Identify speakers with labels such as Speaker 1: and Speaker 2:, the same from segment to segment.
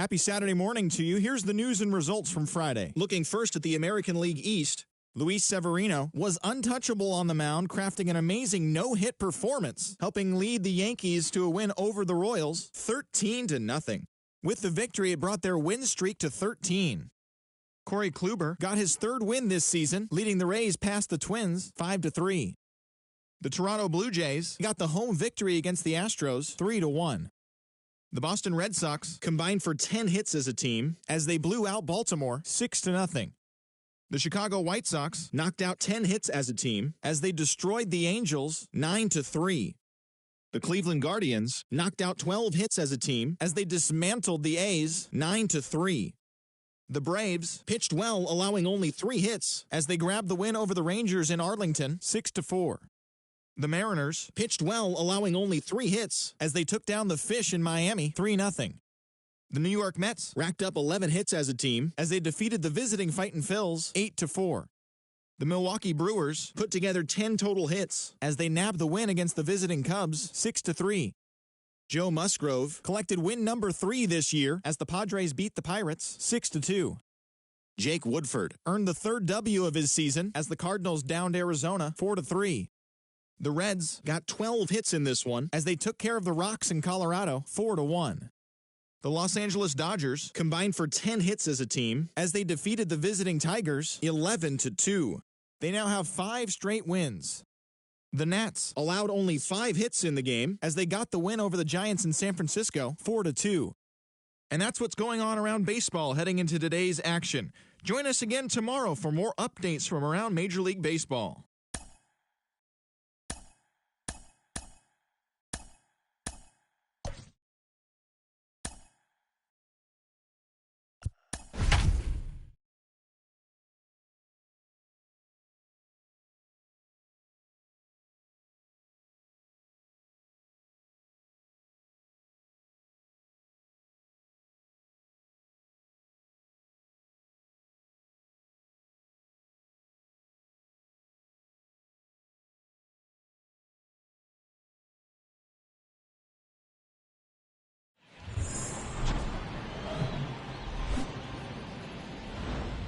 Speaker 1: Happy Saturday morning to you. Here's the news and results from Friday. Looking first at the American League East, Luis Severino was untouchable on the mound, crafting an amazing no-hit performance, helping lead the Yankees to a win over the Royals 13-0. With the victory, it brought their win streak to 13. Corey Kluber got his third win this season, leading the Rays past the Twins 5-3. The Toronto Blue Jays got the home victory against the Astros 3-1. The Boston Red Sox combined for 10 hits as a team as they blew out Baltimore 6-0. The Chicago White Sox knocked out 10 hits as a team as they destroyed the Angels 9-3. The Cleveland Guardians knocked out 12 hits as a team as they dismantled the A's 9-3. The Braves pitched well, allowing only 3 hits as they grabbed the win over the Rangers in Arlington 6-4. The Mariners pitched well, allowing only 3 hits as they took down the Fish in Miami 3-0. The New York Mets racked up 11 hits as a team as they defeated the visiting Fightin' Phils 8-4. The Milwaukee Brewers put together 10 total hits as they nabbed the win against the visiting Cubs 6-3. Joe Musgrove collected win number 3 this year as the Padres beat the Pirates 6-2. Jake Woodford earned the 3rd W of his season as the Cardinals downed Arizona 4-3. The Reds got 12 hits in this one as they took care of the Rocks in Colorado 4-1. The Los Angeles Dodgers combined for 10 hits as a team as they defeated the visiting Tigers 11-2. They now have 5 straight wins. The Nats allowed only 5 hits in the game as they got the win over the Giants in San Francisco 4-2. And that's what's going on around baseball heading into today's action. Join us again tomorrow for more updates from around Major League Baseball.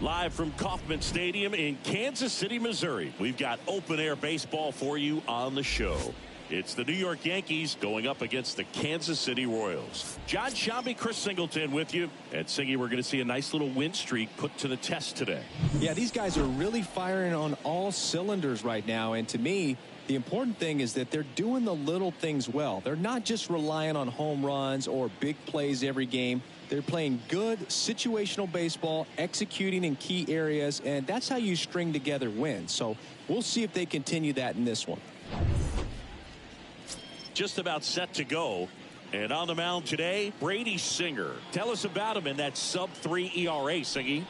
Speaker 2: Live from Kauffman Stadium in Kansas City, Missouri, we've got open-air baseball for you on the show. It's the New York Yankees going up against the Kansas City Royals. John Shambi, Chris Singleton with you. And Singy, we're going to see a nice little win streak put to the test today.
Speaker 3: Yeah, these guys are really firing on all cylinders right now. And to me, the important thing is that they're doing the little things well. They're not just relying on home runs or big plays every game. They're playing good situational baseball, executing in key areas, and that's how you string together wins. So we'll see if they continue that in this one.
Speaker 2: Just about set to go. And on the mound today, Brady Singer. Tell us about him in that sub-3 ERA, Singy.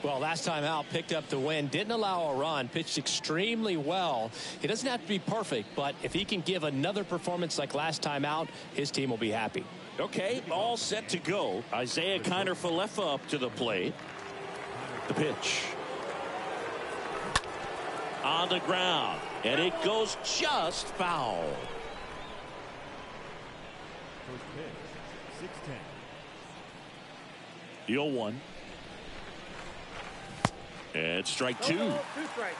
Speaker 4: Well, last time out, picked up the win, didn't allow a run, pitched extremely well. He doesn't have to be perfect, but if he can give another performance like last time out, his team will be happy.
Speaker 2: Okay, all set to go. Isaiah Kiner-Falefa up to the plate. The pitch. On the ground, and it goes just foul.
Speaker 5: First pitch, 6-10.
Speaker 2: The 0-1. And strike 2.
Speaker 6: Two strikes.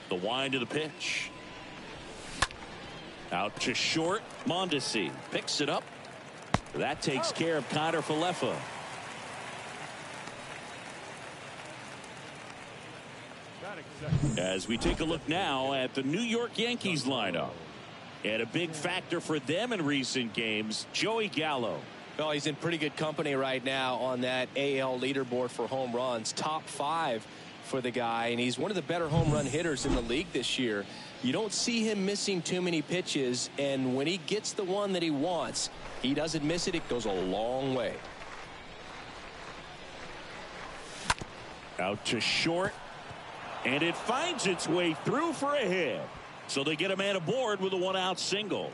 Speaker 2: The wind of the pitch. Out to short. Mondesi picks it up. That takes care of Kiner-Falefa. As we take a look now at the New York Yankees lineup. And a big factor for them in recent games, Joey Gallo.
Speaker 4: Well, he's in pretty good company right now on that AL leaderboard for home runs. Top 5 for the guy, and he's one of the better home run hitters in the league this year. You don't see him missing too many pitches, and when he gets the one that he wants, he doesn't miss it. It goes a long way.
Speaker 2: Out to short. And it finds its way through for a hit. So they get a man aboard with a 1-out single.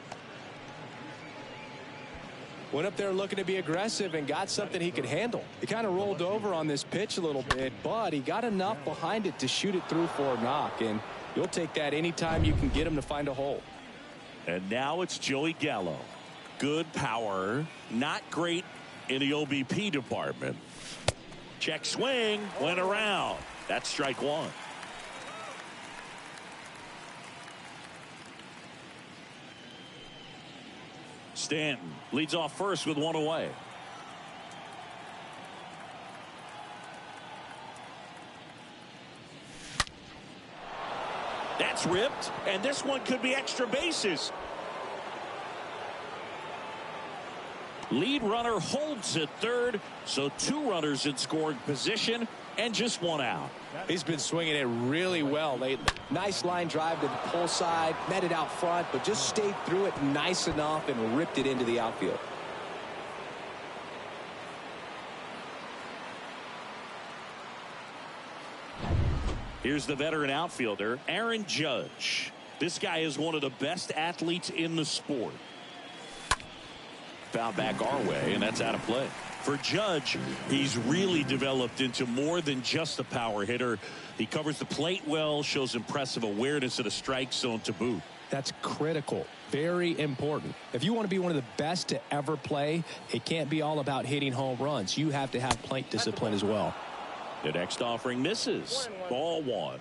Speaker 3: Went up there looking to be aggressive and got something he could handle. He kind of rolled over on this pitch a little bit, but he got enough behind it to shoot it through for a knock, and you'll take that anytime you can get him to find a hole.
Speaker 2: And now it's Joey Gallo. Good power, not great in the OBP department. Check swing, went around. That's strike one. Stanton leads off first with one away. That's ripped, and this one could be extra bases. Lead runner holds at third, so 2 runners in scoring position and just 1 out.
Speaker 3: He's been swinging it really well lately. Nice line drive to the pull side, met it out front, but just stayed through it nice enough and ripped it into the outfield.
Speaker 2: Here's the veteran outfielder, Aaron Judge. This guy is one of the best athletes in the sport. Foul back our way, and that's out of play. For Judge, he's really developed into more than just a power hitter. He covers the plate well, shows impressive awareness of the strike zone to boot.
Speaker 3: That's critical. Very important. If you want to be one of the best to ever play, it can't be all about hitting home runs. You have to have plate discipline as well.
Speaker 2: The next offering misses. Ball 1.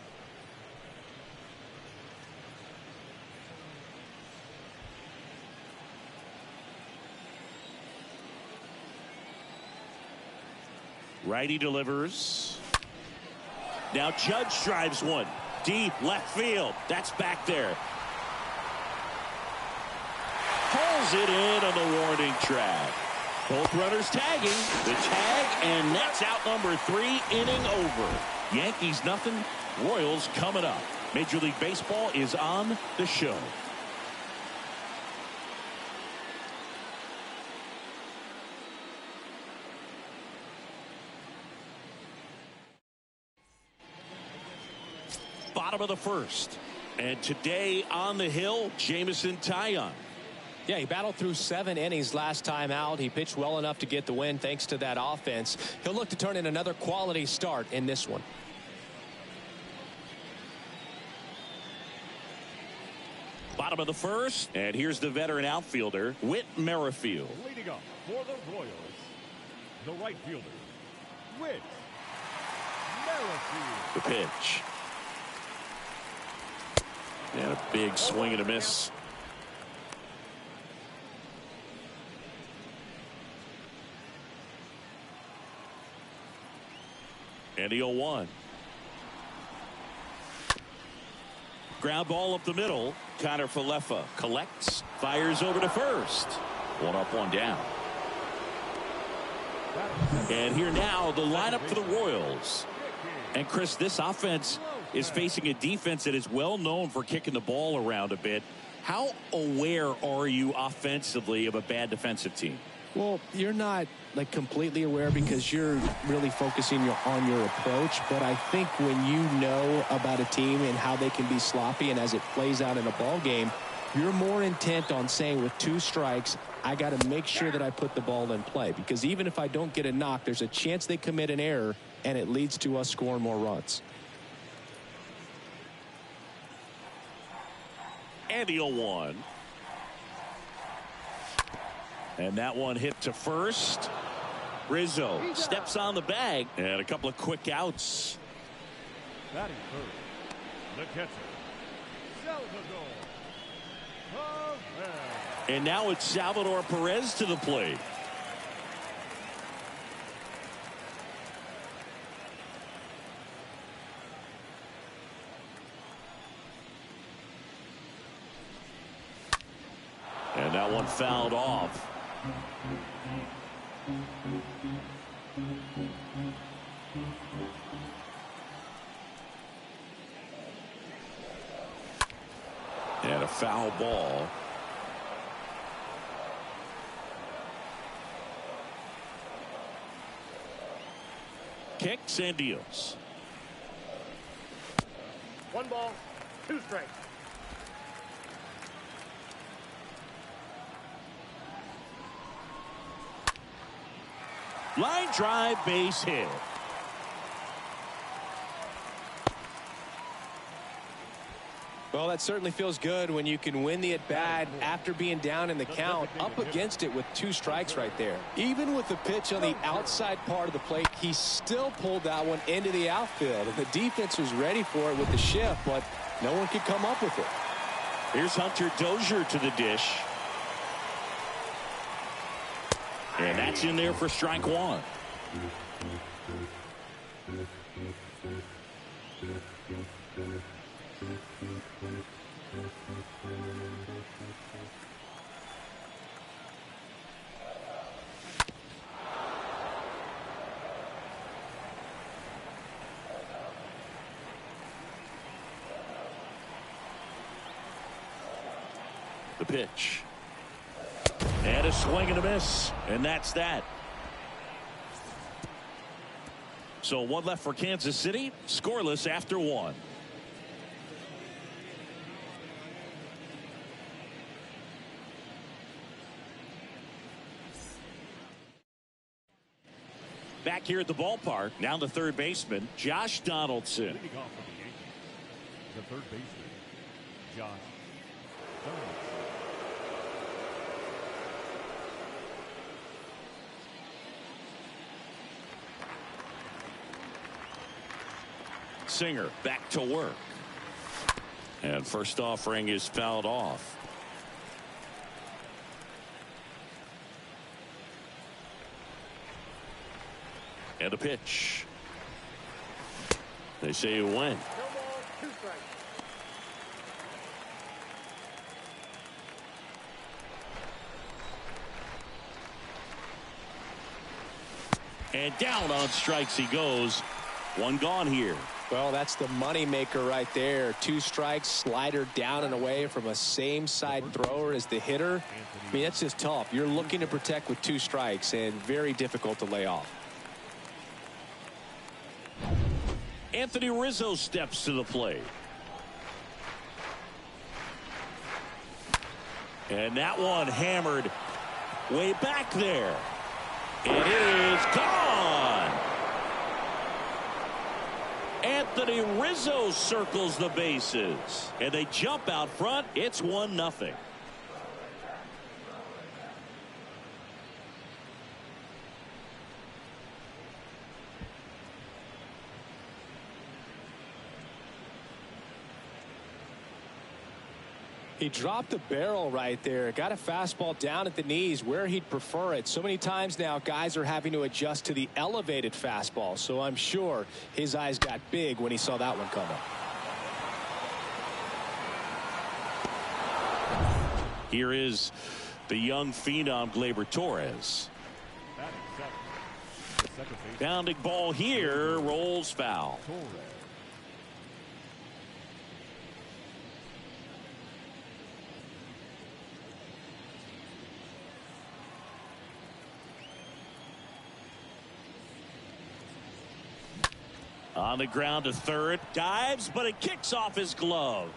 Speaker 2: Righty delivers. Now Judge drives one deep left field. That's back there. Pulls it in on the warning track. Both runners tagging. The tag, and that's out number 3, inning over. Yankees nothing, Royals coming up. Major League Baseball is on the show. Bottom of the first. And today on the hill, Jamison Taillon.
Speaker 3: Yeah, he battled through 7 innings last time out. He pitched well enough to get the win thanks to that offense. He'll look to turn in another quality start in this one.
Speaker 2: Bottom of the first. And here's the veteran outfielder, Whit Merrifield.
Speaker 5: Leading up for the Royals, the right fielder, Whit Merrifield.
Speaker 2: The pitch. And a big swing and a miss. And the 0-1. Ground ball up the middle. Connor Falefa collects, fires over to first. 1 up, 1 down. And here now, the lineup for the Royals. And Chris, this offense is facing a defense that is well known for kicking the ball around a bit. How aware are you offensively of a bad defensive team?
Speaker 3: Well, you're not like completely aware because you're really focusing on your approach. But I think when you know about a team and how they can be sloppy and as it plays out in a ball game, you're more intent on saying with 2 strikes, I got to make sure that I put the ball in play. Because even if I don't get a knock, there's a chance they commit an error and it leads to us scoring more runs.
Speaker 2: And the 0-1. And that one hit to first. Rizzo steps on the bag. And a couple of quick outs.
Speaker 5: Batting third, the catcher, Salvador Perez.
Speaker 2: And now it's Salvador Perez to the plate. And that one fouled off. And a foul ball. Kicks and deals.
Speaker 5: 1 ball, 2 strikes.
Speaker 2: Line drive, base hit.
Speaker 4: Well, that certainly feels good when you can win the at-bat after being down in the count, up against it with 2 strikes right there. Even with the pitch on the outside part of the plate, he still pulled that one into the outfield. And the defense was ready for it with the shift, but no one could come up with it.
Speaker 2: Here's Hunter Dozier to the dish. And that's in there for strike 1. The pitch. And a swing and a miss. And that's that. So 1 left for Kansas City. Scoreless after 1. Back here at the ballpark, now the third baseman, Josh Donaldson.
Speaker 5: Leading off for the Yankees, the third baseman, Josh Donaldson.
Speaker 2: Singer back to work. And first offering is fouled off. And a pitch. They say it went. And down on strikes he goes. 1 gone here.
Speaker 4: Well, that's the money maker right there. 2 strikes, slider down and away from a same side thrower as the hitter. I mean, that's just tough. You're looking to protect with 2 strikes and very difficult to lay off.
Speaker 2: Anthony Rizzo steps to the plate. And that one hammered way back there. And it is gone. Anthony Rizzo circles the bases. And they jump out front. It's 1-0.
Speaker 4: He dropped the barrel right there. Got a fastball down at the knees where he'd prefer it. So many times now guys are having to adjust to the elevated fastball. So I'm sure his eyes got big when he saw that one coming.
Speaker 2: Here is the young phenom Gleyber Torres. Bounding ball here, rolls foul. On the ground to third, dives, but it kicks off his glove.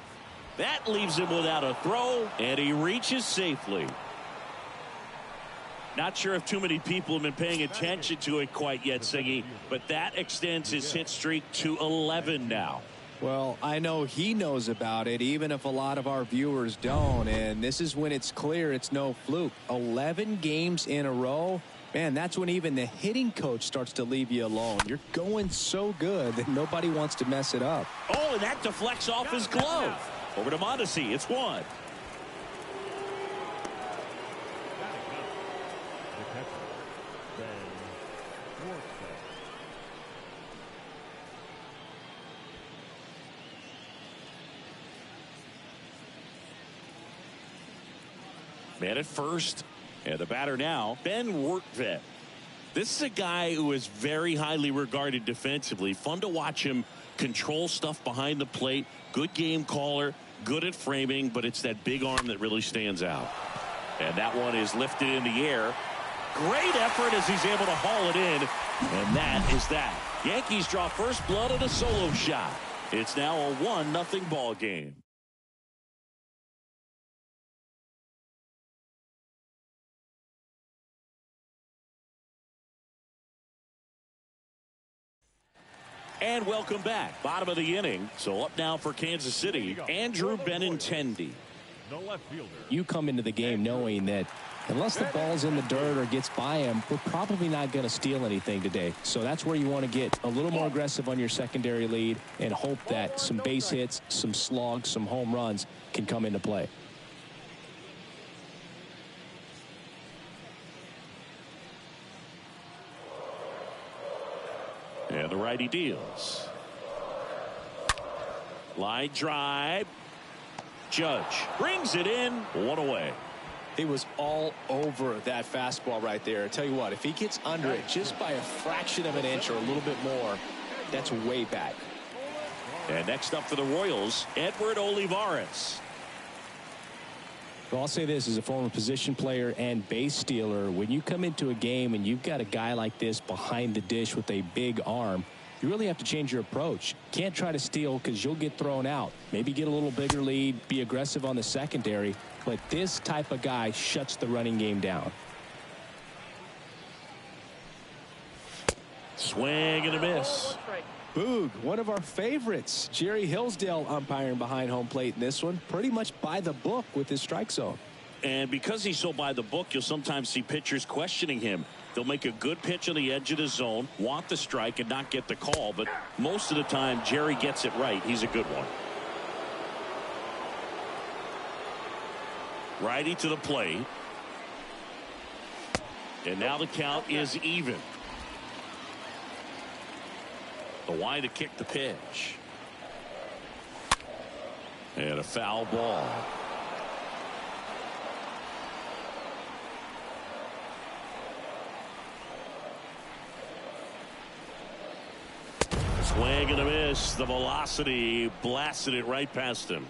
Speaker 2: That leaves him without a throw, and he reaches safely. Not sure if too many people have been paying attention to it quite yet, Siggy, but that extends his hit streak to 11 now.
Speaker 4: Well, I know he knows about it, even if a lot of our viewers don't. And this is when it's clear it's no fluke. 11 games in a row. Man, that's when even the hitting coach starts to leave you alone. You're going so good that nobody wants to mess it up.
Speaker 2: Oh, and that deflects off his glove. Over to Mondesi. It's 1. Man at first. And the batter now, Ben Workvet. This is a guy who is very highly regarded defensively. Fun to watch him control stuff behind the plate. Good game caller, good at framing, but it's that big arm that really stands out. And that one is lifted in the air. Great effort as he's able to haul it in. And that is that. Yankees draw first blood on a solo shot. It's now a 1-0 ball game. And welcome back. Bottom of the inning. So up now for Kansas City, Andrew Benintendi.
Speaker 5: The left fielder.
Speaker 3: You come into the game knowing that unless the ball's in the dirt or gets by him, we're probably not going to steal anything today. So that's where you want to get a little more aggressive on your secondary lead and hope that some base hits, some slugs, some home runs can come into play.
Speaker 2: And the righty deals. Line drive. Judge brings it in. One away.
Speaker 4: He was all over that fastball right there. I tell you what, if he gets under it just by a fraction of an inch or a little bit more, that's way back.
Speaker 2: And next up for the Royals, Edward Olivares.
Speaker 3: Well, I'll say this as a former position player and base stealer. When you come into a game and you've got a guy like this behind the dish with a big arm, you really have to change your approach. Can't try to steal because you'll get thrown out. Maybe get a little bigger lead, be aggressive on the secondary. But this type of guy shuts the running game down.
Speaker 2: Swing and a miss.
Speaker 3: Boog, one of our favorites. Jerry Hillsdale umpiring behind home plate in this one. Pretty much by the book with his strike zone.
Speaker 2: And because he's so by the book, you'll sometimes see pitchers questioning him. They'll make a good pitch on the edge of the zone, want the strike, and not get the call. But most of the time, Jerry gets it right. He's a good one. Righty to the plate. And now the count is even. The wide to kick the pitch. And a foul ball. Swing and a miss. The velocity blasted it right past him.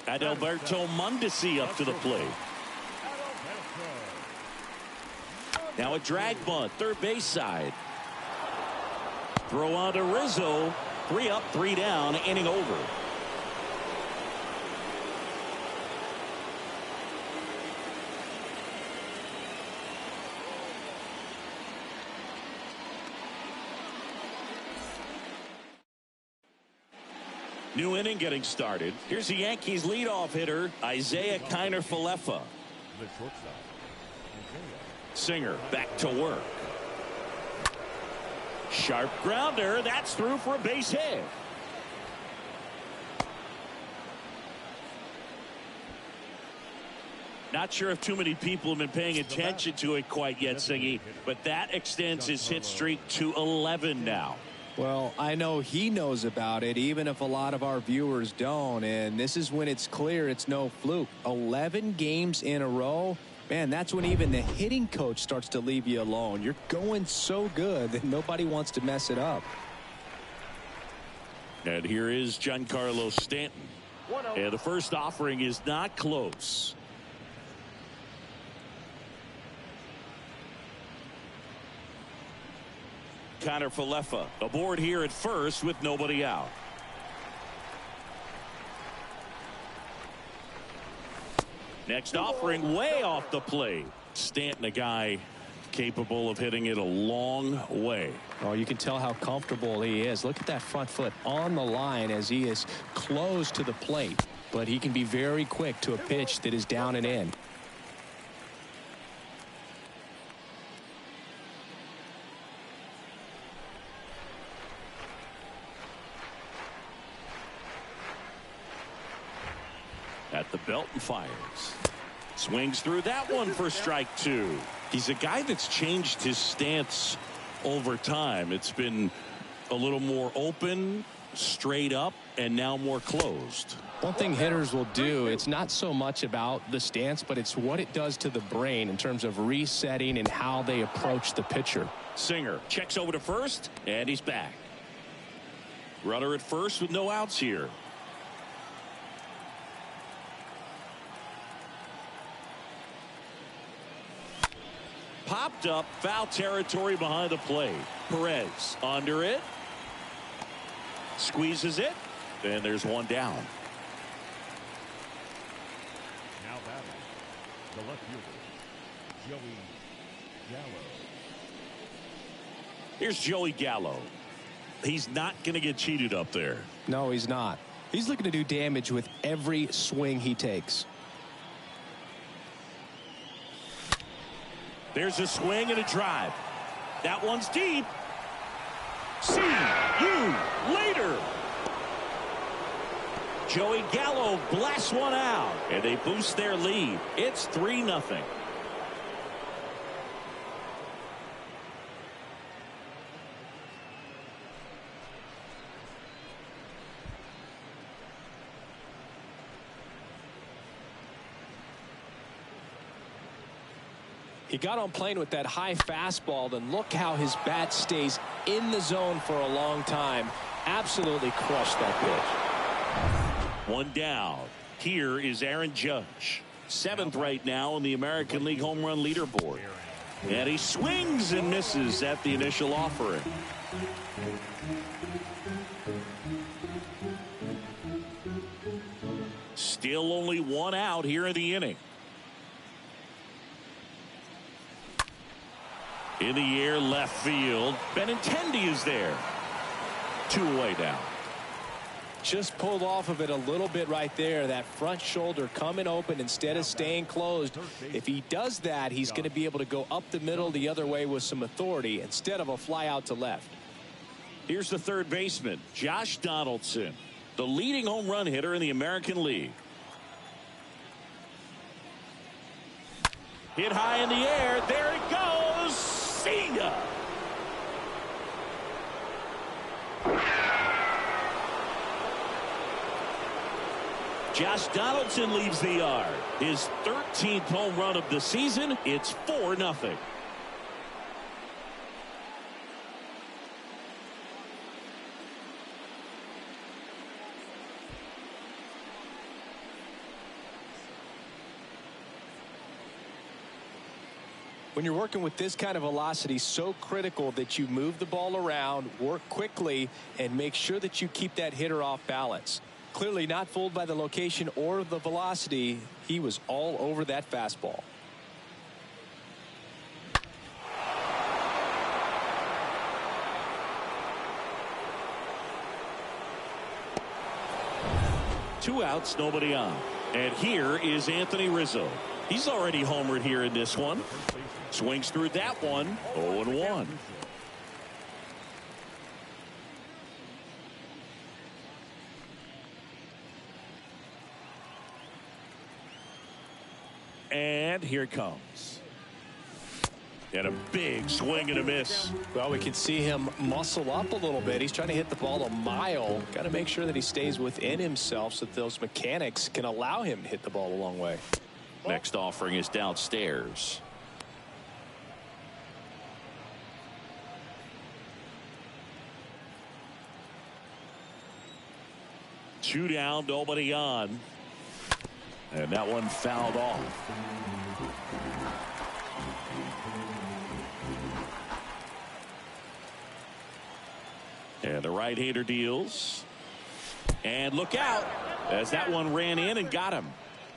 Speaker 2: Adalberto Mondesi up to the plate. Now a drag bunt, third base side. Throw on to Rizzo. 3 up, 3 down, inning over. New inning getting started. Here's the Yankees leadoff hitter, Isaiah Kiner-Falefa.
Speaker 5: The shortstop.
Speaker 2: Singer back to work. Sharp grounder. That's through for a base hit. Not sure if too many people have been paying attention to it quite yet, Singy, but that extends his hit streak to 11 now.
Speaker 3: Well, I know he knows about it, even if a lot of our viewers don't. And this is when it's clear it's no fluke. 11 games in a row. Man, that's when even the hitting coach starts to leave you alone. You're going so good that nobody wants to mess it up.
Speaker 2: And here is Giancarlo Stanton. And the first offering is not close. Kiner-Falefa aboard here at first with nobody out. Next offering way off the plate. Stanton, a guy capable of hitting it a long way.
Speaker 3: Oh, you can tell how comfortable he is. Look at that front foot on the line as he is close to the plate. But he can be very quick to a pitch that is down and in.
Speaker 2: At the belt and fires. Swings through that one for strike 2. He's a guy that's changed his stance over time. It's been a little more open, straight up, and now more closed.
Speaker 3: One thing hitters will do, it's not so much about the stance, but it's what it does to the brain in terms of resetting and how they approach the pitcher.
Speaker 2: Singer checks over to first, and he's back. Runner at first with no outs here. Popped up, foul territory behind the plate. Perez under it. Squeezes it. And there's one down.
Speaker 5: Now batting, the left fielder, Joey Gallo.
Speaker 2: Here's Joey Gallo. He's not going to get cheated up there.
Speaker 3: No, he's not. He's looking to do damage with every swing he takes.
Speaker 2: There's a swing and a drive. That one's deep. See you later. Joey Gallo blasts one out, and they boost their lead. It's 3-0.
Speaker 3: He got on plane with that high fastball, and look how his bat stays in the zone for a long time. Absolutely crushed that pitch.
Speaker 2: One down. Here is Aaron Judge. 7th right now in the American League home run leaderboard. And he swings and misses at the initial offering. Still only one out here in the inning. In the air, left field. Benintendi is there. 2 away now.
Speaker 3: Just pulled off of it a little bit right there. That front shoulder coming open instead of staying closed. If he does that, he's going to be able to go up the middle the other way with some authority instead of a fly out to left.
Speaker 2: Here's the third baseman, Josh Donaldson, the leading home run hitter in the American League. Hit high in the air. There it goes. See ya. Josh Donaldson leaves the yard. His 13th home run of the season. It's 4-0.
Speaker 3: When you're working with this kind of velocity, so critical that you move the ball around, work quickly, and make sure that you keep that hitter off balance. Clearly not fooled by the location or the velocity. He was all over that fastball.
Speaker 2: Two outs, nobody on. And here is Anthony Rizzo. He's already homered here in this one. Swings through that one. 0-1. And here it comes. And a big swing and a miss.
Speaker 3: Well, we can see him muscle up a little bit. He's trying to hit the ball a mile. Got to make sure that he stays within himself so that those mechanics can allow him to hit the ball a long way.
Speaker 2: Next offering is downstairs. Two down, nobody on. And that one fouled off. And the right-hander deals. And look out as that one ran in and got him.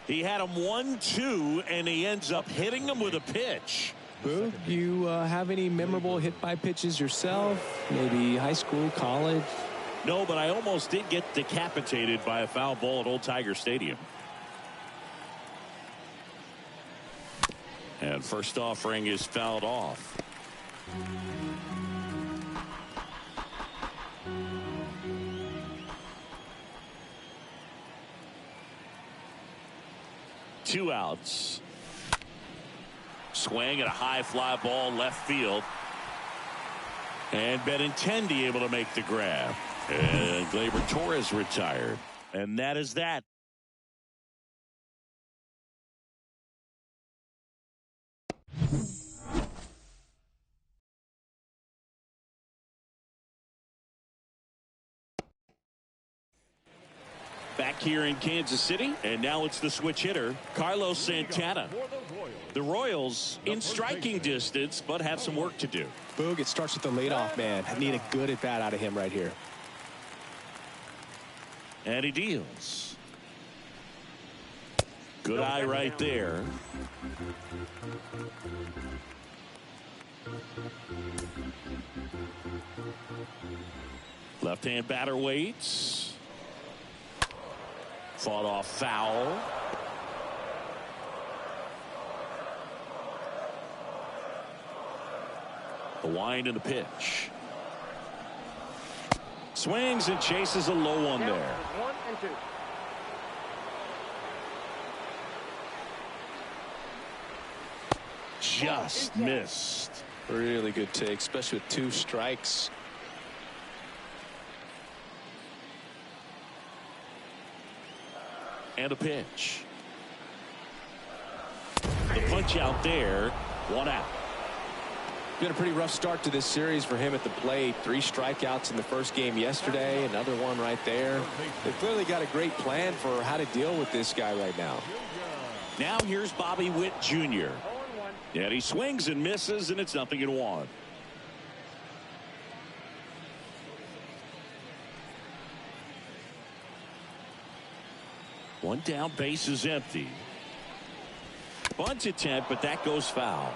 Speaker 2: He had him 1-2, and he ends up hitting him with a pitch.
Speaker 3: Boog, you have any memorable hit by pitches yourself? Maybe high school, college?
Speaker 2: No, but I almost did get decapitated by a foul ball at Old Tiger Stadium. And first offering is fouled off. Two outs. Swing at a high fly ball left field. And Benintendi able to make the grab. And Gleyber Torres retired. And that is that. Back here in Kansas City, and now it's the switch hitter, Carlos Santana. The Royals in striking distance, but have some work to do.
Speaker 3: Boog, it starts with the leadoff man. I need a good at bat out of him right here.
Speaker 2: And he deals. Good eye right there. Left-hand batter waits. Fought off foul. The wind and the pitch. Swings and chases a low one there.
Speaker 6: 1-2.
Speaker 2: Just missed.
Speaker 4: Really good take, especially with 2 strikes.
Speaker 2: And a pitch. The punch out there. 1 out.
Speaker 4: Been a pretty rough start to this series for him at the plate. 3 strikeouts in the first game yesterday. Another one right there. They've clearly got a great plan for how to deal with this guy right now.
Speaker 2: Now here's Bobby Witt Jr. And he swings and misses, and it's 0-1. One down, base is empty. Bunt attempt, but that goes foul.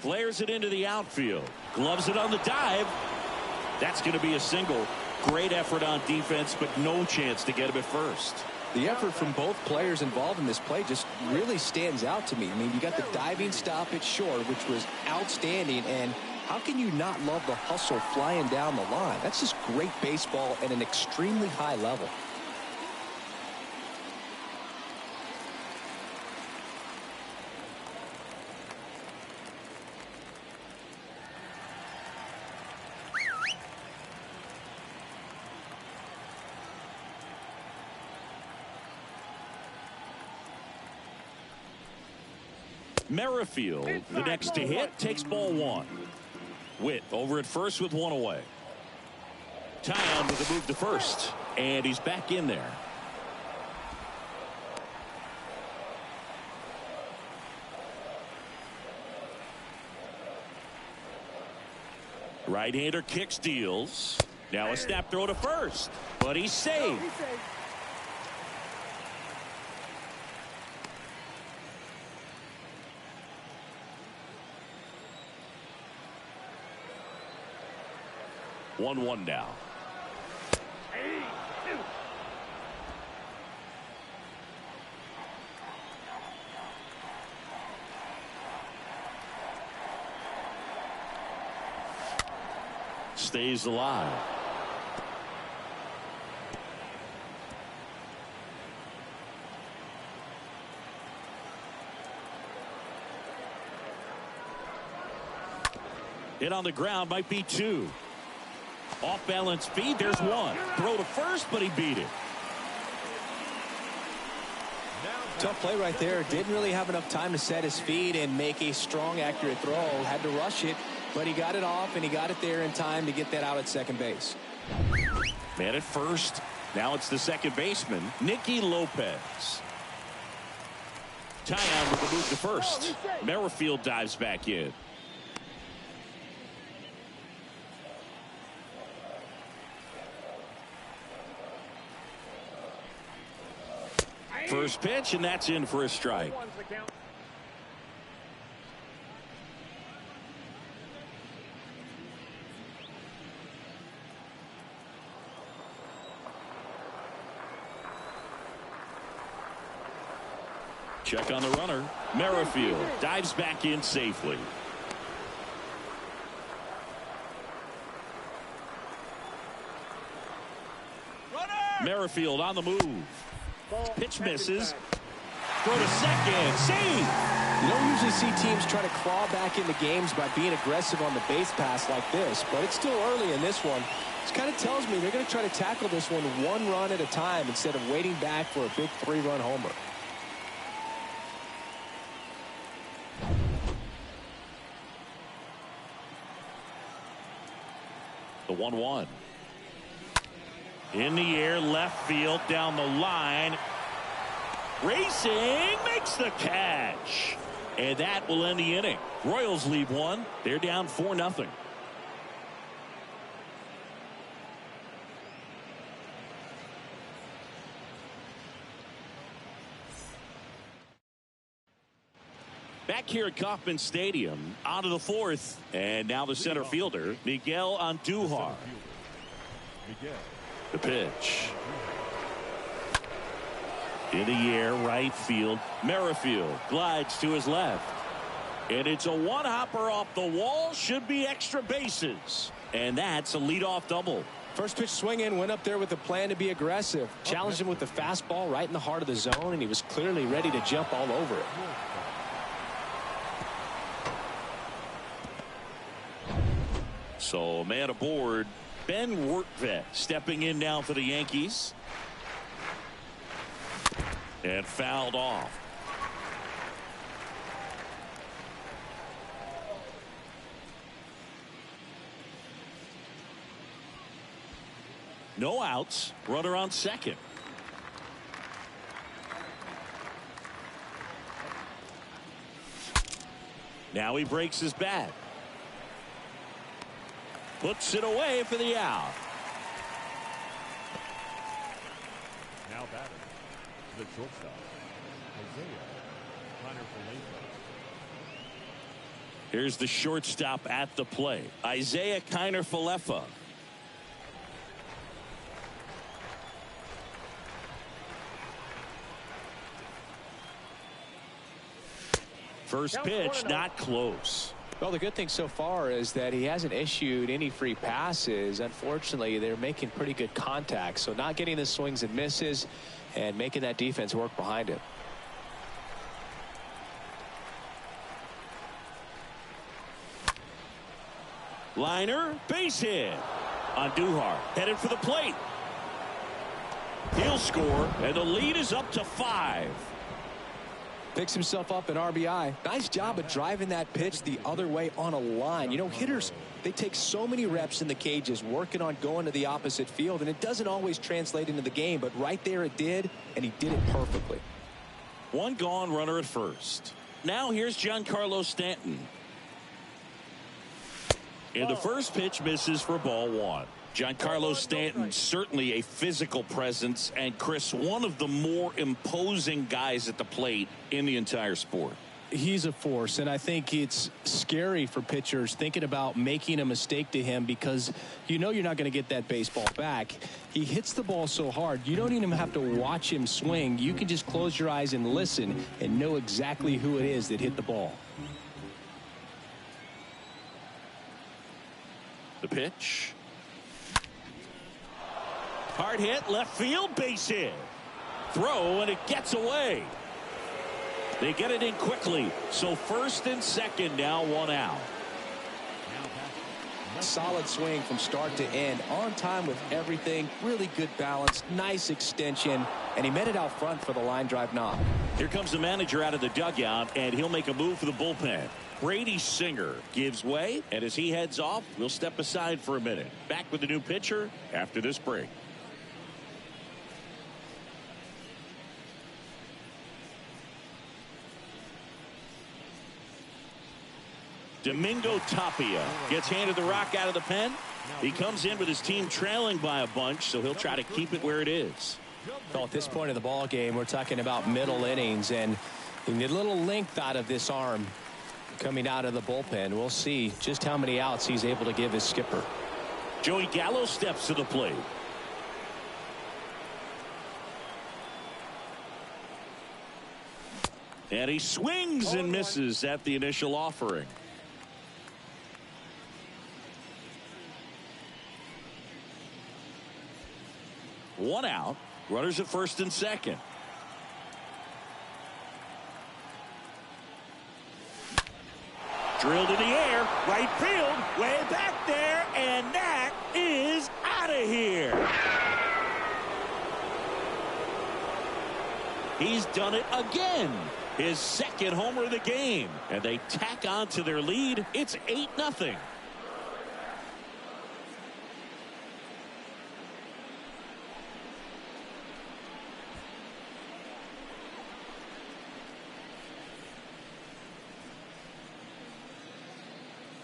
Speaker 2: Flares it into the outfield. Gloves it on the dive. That's going to be a single. Great effort on defense, but no chance to get him at first.
Speaker 4: The effort from both players involved in this play just really stands out to me. I mean, you got the diving stop at short, which was outstanding, and how can you not love the hustle flying down the line? That's just great baseball at an extremely high level.
Speaker 2: Merrifield, the next to hit, takes ball 1. Witt over at first with 1 away. Tyon with a move to first, and he's back in there. Right-hander kicks, deals. Now a snap throw to first, but he's saved. One now. Stays alive. Hit on the ground, might be 2. Off balance feed, there's 1. Throw to first, but he beat it.
Speaker 4: Tough play right there. Didn't really have enough time to set his feet and make a strong, accurate throw. Had to rush it, but he got it off, and he got it there in time to get that out at second base.
Speaker 2: Man at first. Now it's the second baseman, Nicky Lopez. Tyon with the move to first. Merrifield dives back in. First pitch, and that's in for a strike. Check on the runner. Merrifield dives back in safely. Merrifield on the move. Pitch misses. Throw to second. Save.
Speaker 4: You don't usually see teams try to claw back into games by being aggressive on the base pass like this, but it's still early in this one. This kind of tells me they're going to try to tackle this one 1 run at a time instead of waiting back for a big 3-run homer.
Speaker 2: The 1-1. In the air, left field, down the line. Racing, makes the catch. And that will end the inning. Royals lead 1. They're down 4-0. Back here at Kauffman Stadium, on to the fourth, and now the center fielder, Miguel Andujar. The pitch. In the air, right field. Merrifield glides to his left. And it's a one-hopper off the wall. Should be extra bases. And that's a leadoff double.
Speaker 4: First pitch swinging, went up there with a plan to be aggressive. Challenged him with the fastball right in the heart of the zone, and he was clearly ready to jump all over it.
Speaker 2: So, man aboard, Ben Wertvet stepping in now for the Yankees. And fouled off. No outs. Runner on second. Now he breaks his bat. Puts it away for the out.
Speaker 5: Now batting, the shortstop,
Speaker 2: Here's the shortstop at the plate, Isaiah Kiner-Falefa. First pitch, not close.
Speaker 4: Well, the good thing so far is that he hasn't issued any free passes. Unfortunately, they're making pretty good contact, so not getting the swings and misses and making that defense work behind him.
Speaker 2: Liner, base hit. Andujar headed for the plate. He'll score, and the lead is up to 5.
Speaker 4: Picks himself up an RBI. Nice job of driving that pitch the other way on a line. You know, hitters, they take so many reps in the cages working on going to the opposite field, and it doesn't always translate into the game, but right there it did, and he did it perfectly.
Speaker 2: One gone, runner at first. Now here's Giancarlo Stanton. And the first pitch misses for ball 1. Giancarlo Stanton, certainly a physical presence, and Chris, one of the more imposing guys at the plate in the entire sport.
Speaker 4: He's a force, and I think it's scary for pitchers thinking about making a mistake to him because you know you're not going to get that baseball back. He hits the ball so hard, you don't even have to watch him swing. You can just close your eyes and listen and know exactly who it is that hit the ball.
Speaker 2: The pitch. Hard hit, left field, base hit. Throw, and it gets away. They get it in quickly. So first and second, now 1 out.
Speaker 4: Solid swing from start to end. On time with everything. Really good balance. Nice extension. And he met it out front for the line drive knock.
Speaker 2: Here comes the manager out of the dugout, and he'll make a move for the bullpen. Brady Singer gives way, and as he heads off, we'll step aside for a minute. Back with the new pitcher after this break. Domingo Tapia gets handed the rock out of the pen. He comes in with his team trailing by a bunch, so he'll try to keep it where it is.
Speaker 4: Well, at this point of the ball game, we're talking about middle innings, and you need a little length out of this arm coming out of the bullpen. We'll see just how many outs he's able to give his skipper.
Speaker 2: Joey Gallo steps to the plate. And he swings and misses at the initial offering. One out. Runners at first and second. Drilled in the air. Right field. Way back there. And that is out of here. He's done it again. His second homer of the game. And they tack on to their lead. It's 8-0.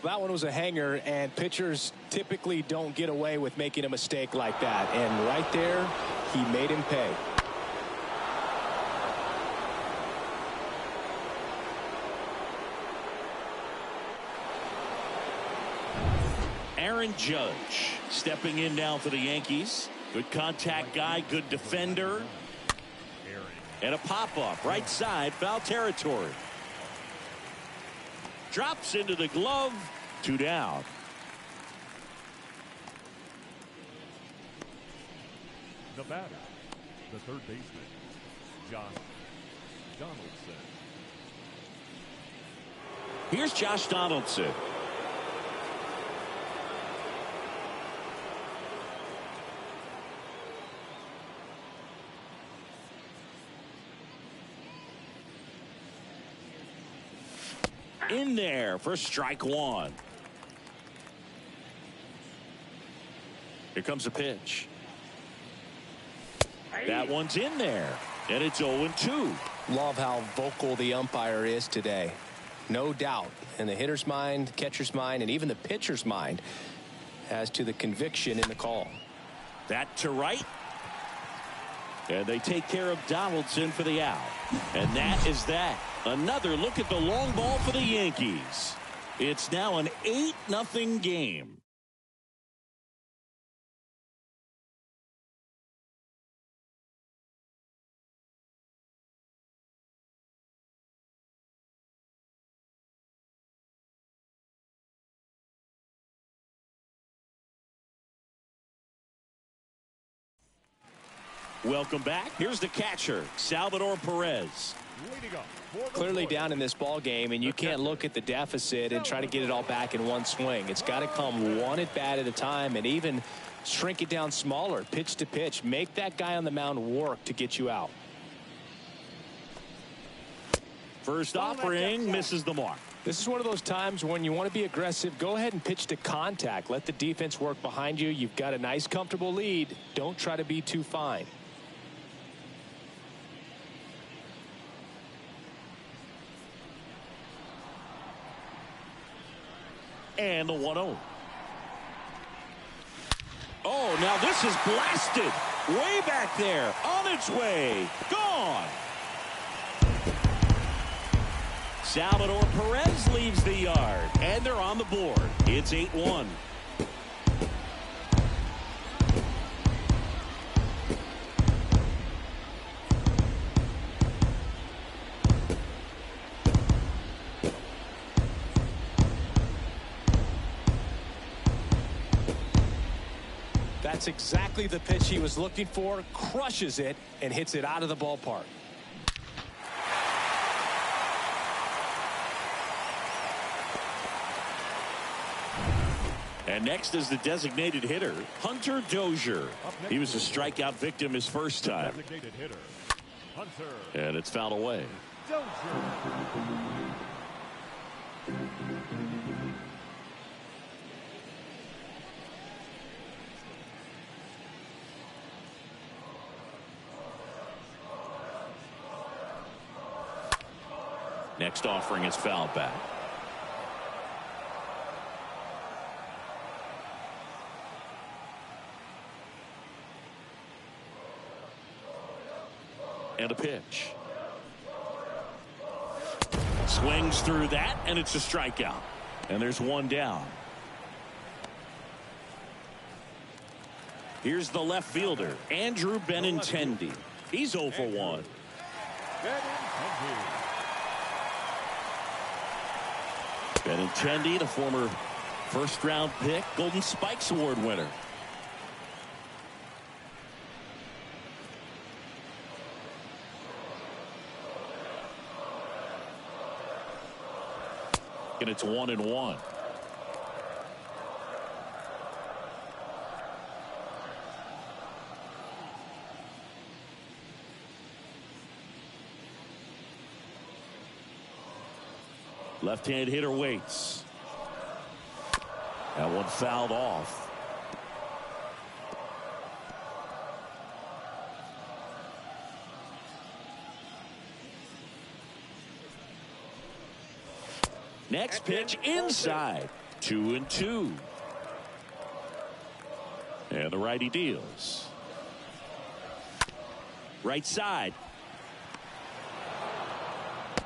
Speaker 4: That one was a hanger, and pitchers typically don't get away with making a mistake like that. And right there, he made him pay.
Speaker 2: Aaron Judge stepping in now for the Yankees. Good contact guy, good defender. And a pop-up right side, foul territory. Drops into the glove. 2 down.
Speaker 5: The batter, the third baseman, Josh Donaldson.
Speaker 2: Here's Josh Donaldson. In there for strike 1. Here comes a pitch. That one's in there. And it's 0-2.
Speaker 4: Love how vocal the umpire is today. No doubt in the hitter's mind, catcher's mind, and even the pitcher's mind as to the conviction in the call.
Speaker 2: That to right. And they take care of Donaldson for the out. And that is that. Another look at the long ball for the Yankees. It's now an 8-0 game. Welcome back. Here's the catcher, Salvador Perez.
Speaker 4: Clearly down in this ball game, and you can't look at the deficit and try to get it all back in one swing. It's got to come one at bat at a time, and even shrink it down smaller, pitch to pitch. Make that guy on the mound work to get you out.
Speaker 2: First offering misses the mark.
Speaker 4: This is one of those times when you want to be aggressive. Go ahead and pitch to contact. Let the defense work behind you. You've got a nice, comfortable lead. Don't try to be too fine.
Speaker 2: And the 1-0. Oh, now this is blasted. Way back there. On its way. Gone. Salvador Perez leaves the yard. And they're on the board. It's 8-1.
Speaker 4: That's exactly the pitch he was looking for. Crushes it and hits it out of the ballpark.
Speaker 2: And next is the designated hitter, Hunter Dozier. He was a strikeout victim his first time.
Speaker 5: Designated hitter, Hunter
Speaker 2: And it's fouled away.
Speaker 5: Dozier.
Speaker 2: Next offering is fouled back. And a pitch. Swings through that, and it's a strikeout. And there's one down. Here's the left fielder, Andrew Benintendi. He's 0 for 1. Benintendi, the former first-round pick, Golden Spikes Award winner. And it's 1-1. Left-hand hitter waits. That one fouled off. Next pitch inside. 2-2. And the righty deals. Right side.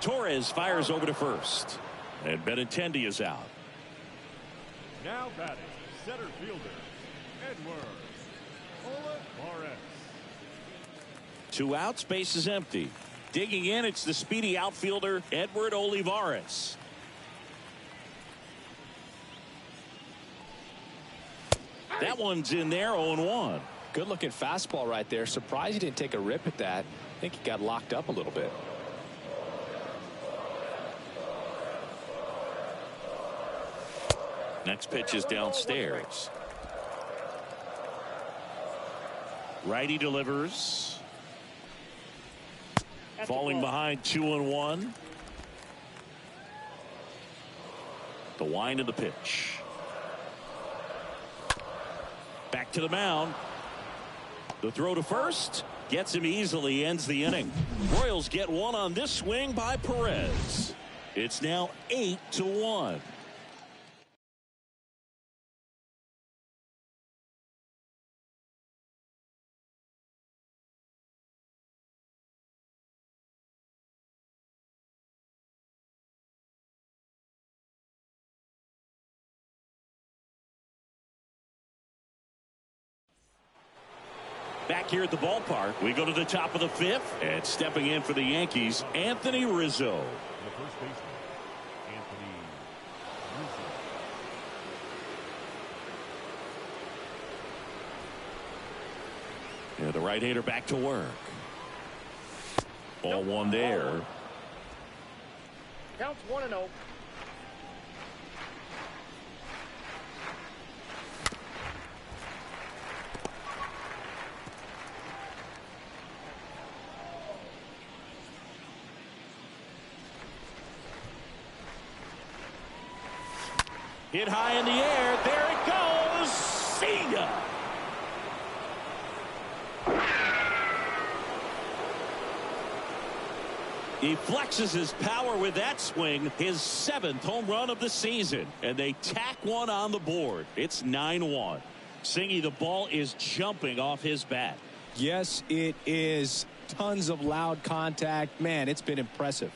Speaker 2: Torres fires over to first. And Benintendi is out.
Speaker 5: Now batting, center fielder, Edward Olivares.
Speaker 2: 2 outs, base is empty. Digging in, it's the speedy outfielder, Edward Olivares. That one's in there, 0-1.
Speaker 4: Good looking fastball right there. Surprised he didn't take a rip at that. I think he got locked up a little bit.
Speaker 2: Next pitch is downstairs. Righty delivers. Falling behind 2-1. The wind of the pitch. Back to the mound. The throw to first. Gets him easily, ends the inning. Royals get one on this swing by Perez. It's now 8-1. Back here at the ballpark, we go to the top of the 5th, and stepping in for the Yankees, Anthony Rizzo.
Speaker 5: The first baseman, Anthony Rizzo.
Speaker 2: Yeah, the right-hander back to work. Ball one there.
Speaker 6: Counts 1-0.
Speaker 2: Hit high in the air. There it goes. See ya. He flexes his power with that swing, his 7th home run of the season, and they tack one on the board. It's 9-1. Singy, the ball is jumping off his bat.
Speaker 3: Yes, it is. Tons of loud contact. Man, it's been impressive.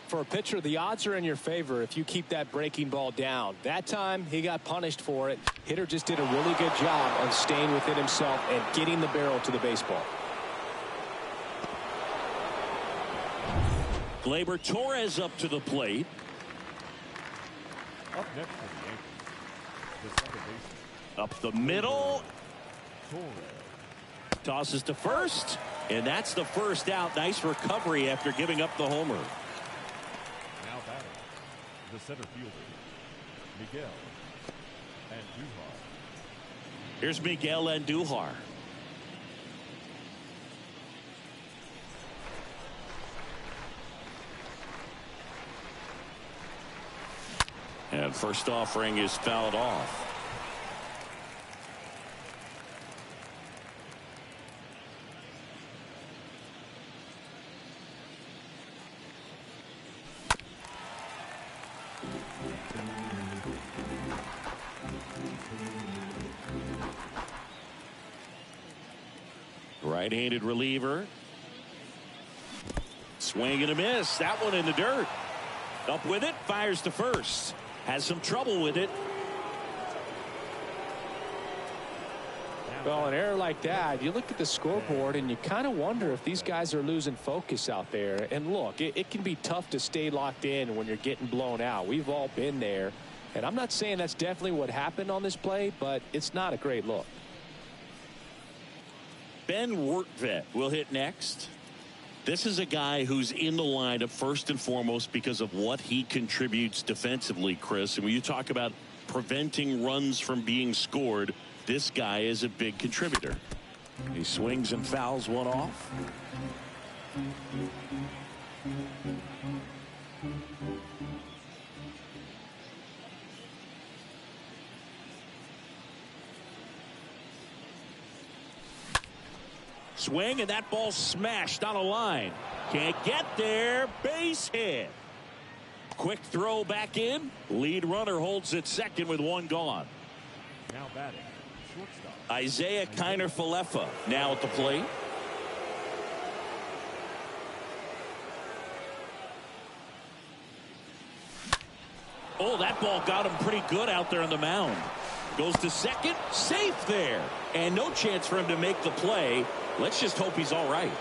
Speaker 4: For a pitcher, the odds are in your favor if you keep that breaking ball down. That time, he got punished for it. Hitter just did a really good job of staying within himself and getting the barrel to the baseball.
Speaker 2: Gleyber Torres up to the plate.
Speaker 5: Up next for the Yankees, the second baseman,
Speaker 2: Up the middle.
Speaker 5: Torres.
Speaker 2: Tosses to first. And that's the first out. Nice recovery after giving up the homer.
Speaker 5: Now batting, the center fielder, Miguel Andujar.
Speaker 2: Here's Miguel Andujar. And first offering is fouled off. Right-handed reliever. Swing and a miss. That one in the dirt. Up with it. Fires to first. Has some trouble with it.
Speaker 4: Well, an error like that, you look at the scoreboard and you kind of wonder if these guys are losing focus out there. And look, it can be tough to stay locked in when you're getting blown out. We've all been there. And I'm not saying that's definitely what happened on this play, but it's not a great look.
Speaker 2: Ben Wertvet will hit next. This is a guy who's in the lineup first and foremost because of what he contributes defensively, Chris. And when you talk about preventing runs from being scored, this guy is a big contributor. He swings and fouls one off. Swing, and that ball smashed on a line. Can't get there. Base hit. Quick throw back in. Lead runner holds at second with one gone.
Speaker 5: Now batting, shortstop,
Speaker 2: Isaiah Kiner-Falefa now at the plate. Oh, that ball got him pretty good out there on the mound. Goes to second, safe there. And no chance for him to make the play. Let's just hope he's all right.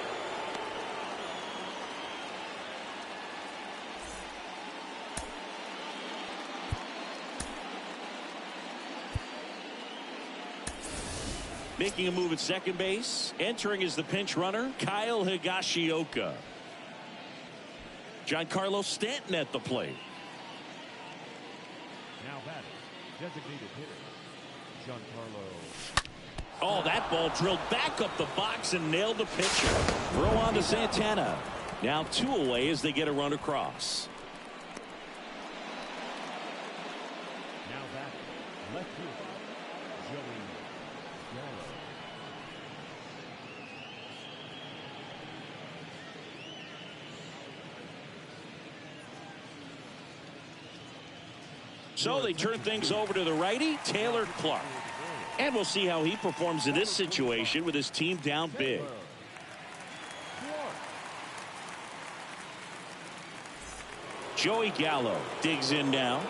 Speaker 2: Making a move at second base. Entering is the pinch runner, Kyle Higashioka. Giancarlo Stanton at the plate.
Speaker 5: Now batting, designated hitter, Giancarlo.
Speaker 2: Oh, that ball drilled back up the box and nailed the pitcher. Throw on to Santana. Now 2 away as they get a run across.
Speaker 5: Now batting, left fielder, Joey Gallo.
Speaker 2: So they turn things over to the righty, Taylor Clark. And we'll see how he performs in this situation with his team down big. Joey Gallo digs in now.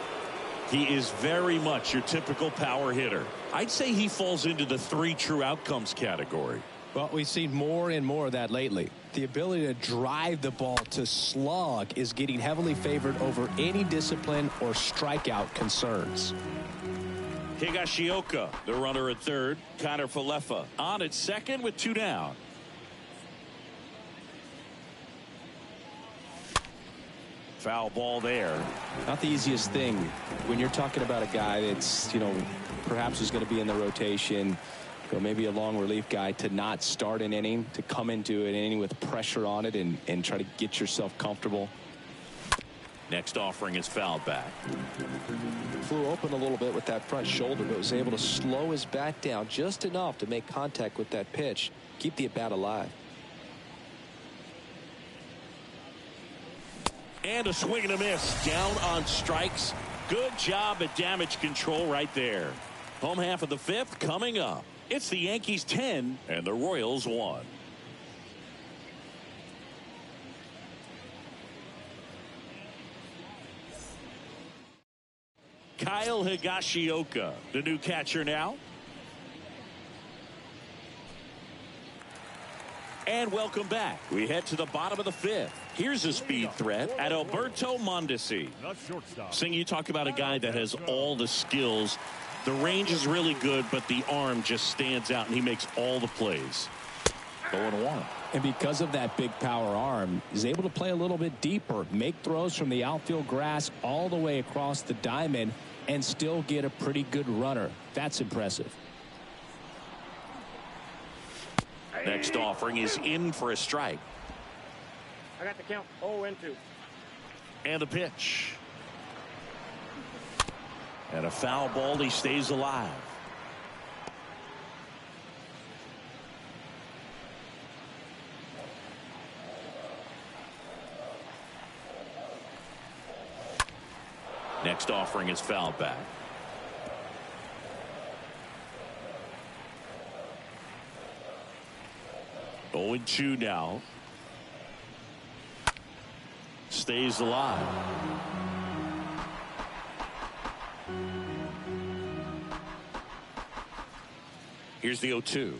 Speaker 2: He is very much your typical power hitter. I'd say he falls into the 3 true outcomes category.
Speaker 3: Well, we've seen more and more of that lately. The ability to drive the ball to slug is getting heavily favored over any discipline or strikeout concerns.
Speaker 2: Higashioka, the runner at third. Connor Falefa on at second with 2 down. Foul ball there.
Speaker 3: Not the easiest thing when you're talking about a guy that's, perhaps is going to be in the rotation, maybe a long relief guy, to not start an inning, to come into an inning with pressure on it and try to get yourself comfortable.
Speaker 2: Next offering is fouled back.
Speaker 4: Flew open a little bit with that front shoulder, but was able to slow his bat down just enough to make contact with that pitch, keep the at-bat alive.
Speaker 2: And a swing and a miss. Down on strikes. Good job at damage control right there. Home half of the 5th coming up. It's the Yankees 10 and the Royals 1. Kyle Higashioka, the new catcher now. And welcome back. We head to the bottom of the 5th. Here's a speed threat at Alberto Mondesi. Sing, you talk about a guy that has all the skills. The range is really good, but the arm just stands out, and he makes all the plays. 0-1.
Speaker 3: And because of that big power arm, he's able to play a little bit deeper, make throws from the outfield grass all the way across the diamond, and still get a pretty good runner. That's impressive.
Speaker 2: Next offering is in for a strike.
Speaker 6: I got the count. 0-2.
Speaker 2: And the pitch. And a foul ball. He stays alive. Next offering is fouled back. Oh, 0-2 now. Stays alive. Here's the 0-2.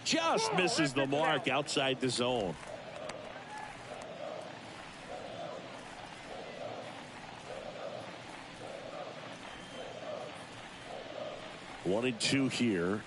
Speaker 2: Just misses the mark outside the zone. One and 2 here.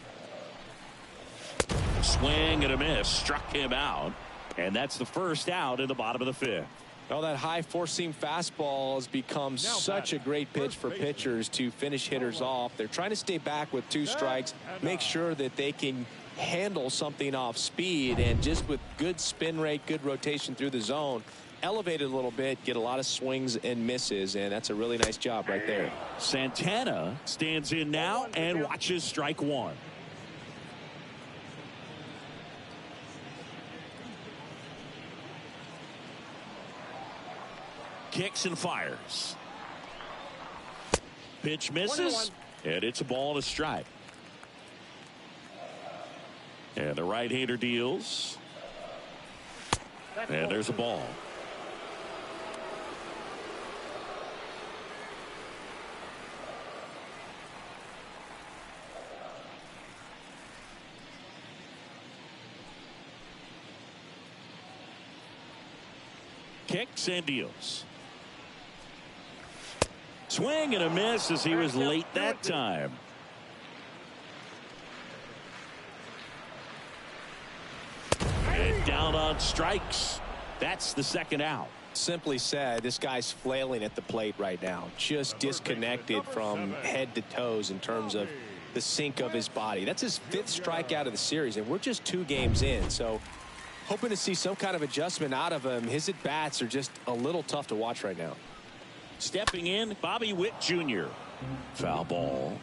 Speaker 2: Swing and a miss. Struck him out. And that's the first out in the bottom of the 5th.
Speaker 4: Well, that high four-seam fastball has become such a great pitch for pitchers to finish hitters off. They're trying to stay back with 2 strikes, make sure that they can handle something off speed, and just with good spin rate, good rotation through the zone, elevate it a little bit, get a lot of swings and misses, and that's a really nice job right there.
Speaker 2: Santana stands in now and watches strike 1. Kicks and fires. Pitch misses, and it's a ball and a strike. And the right-hander deals. And there's a ball. kicks and deals. Swing and a miss as he was late that time. And down on strikes. That's the second out.
Speaker 4: Simply said, this guy's flailing at the plate right now. Just disconnected from head to toes in terms of the sink of his body. That's his 5th strikeout of the series, and we're just 2 games in. So hoping to see some kind of adjustment out of him. His at-bats are just a little tough to watch right now.
Speaker 2: Stepping in, Bobby Witt Jr. Foul ball.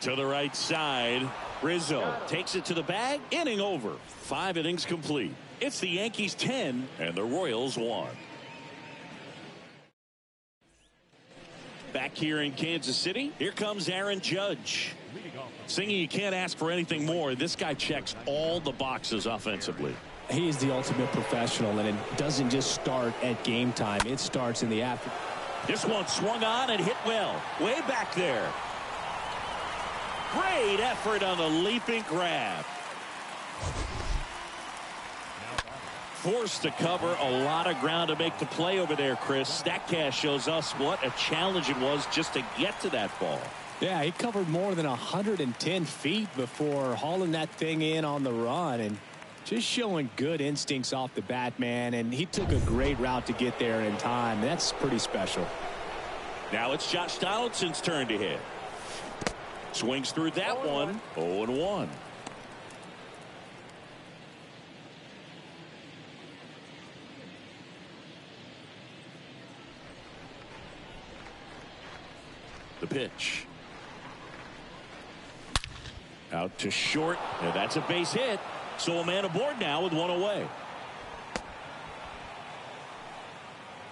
Speaker 2: To the right side, Rizzo takes it to the bag. Inning over. 5 innings complete. It's the Yankees 10 and the Royals 1. Back here in Kansas City, here comes Aaron Judge. Singing, you can't ask for anything more. This guy checks all the boxes offensively.
Speaker 3: He is the ultimate professional, and it doesn't just start at game time. It starts in the after.
Speaker 2: This one swung on and hit well. Way back there. Great effort on the leaping grab. Forced to cover a lot of ground to make the play over there, Chris. StatCast shows us what a challenge it was just to get to that ball.
Speaker 3: Yeah, he covered more than 110 feet before hauling that thing in on the run, and just showing good instincts off the bat, man. And he took a great route to get there in time. That's pretty special.
Speaker 2: Now it's Josh Donaldson's turn to hit. Swings through that one. 0-1. The pitch. Out to short, and that's a base hit. So a man aboard now with 1 away.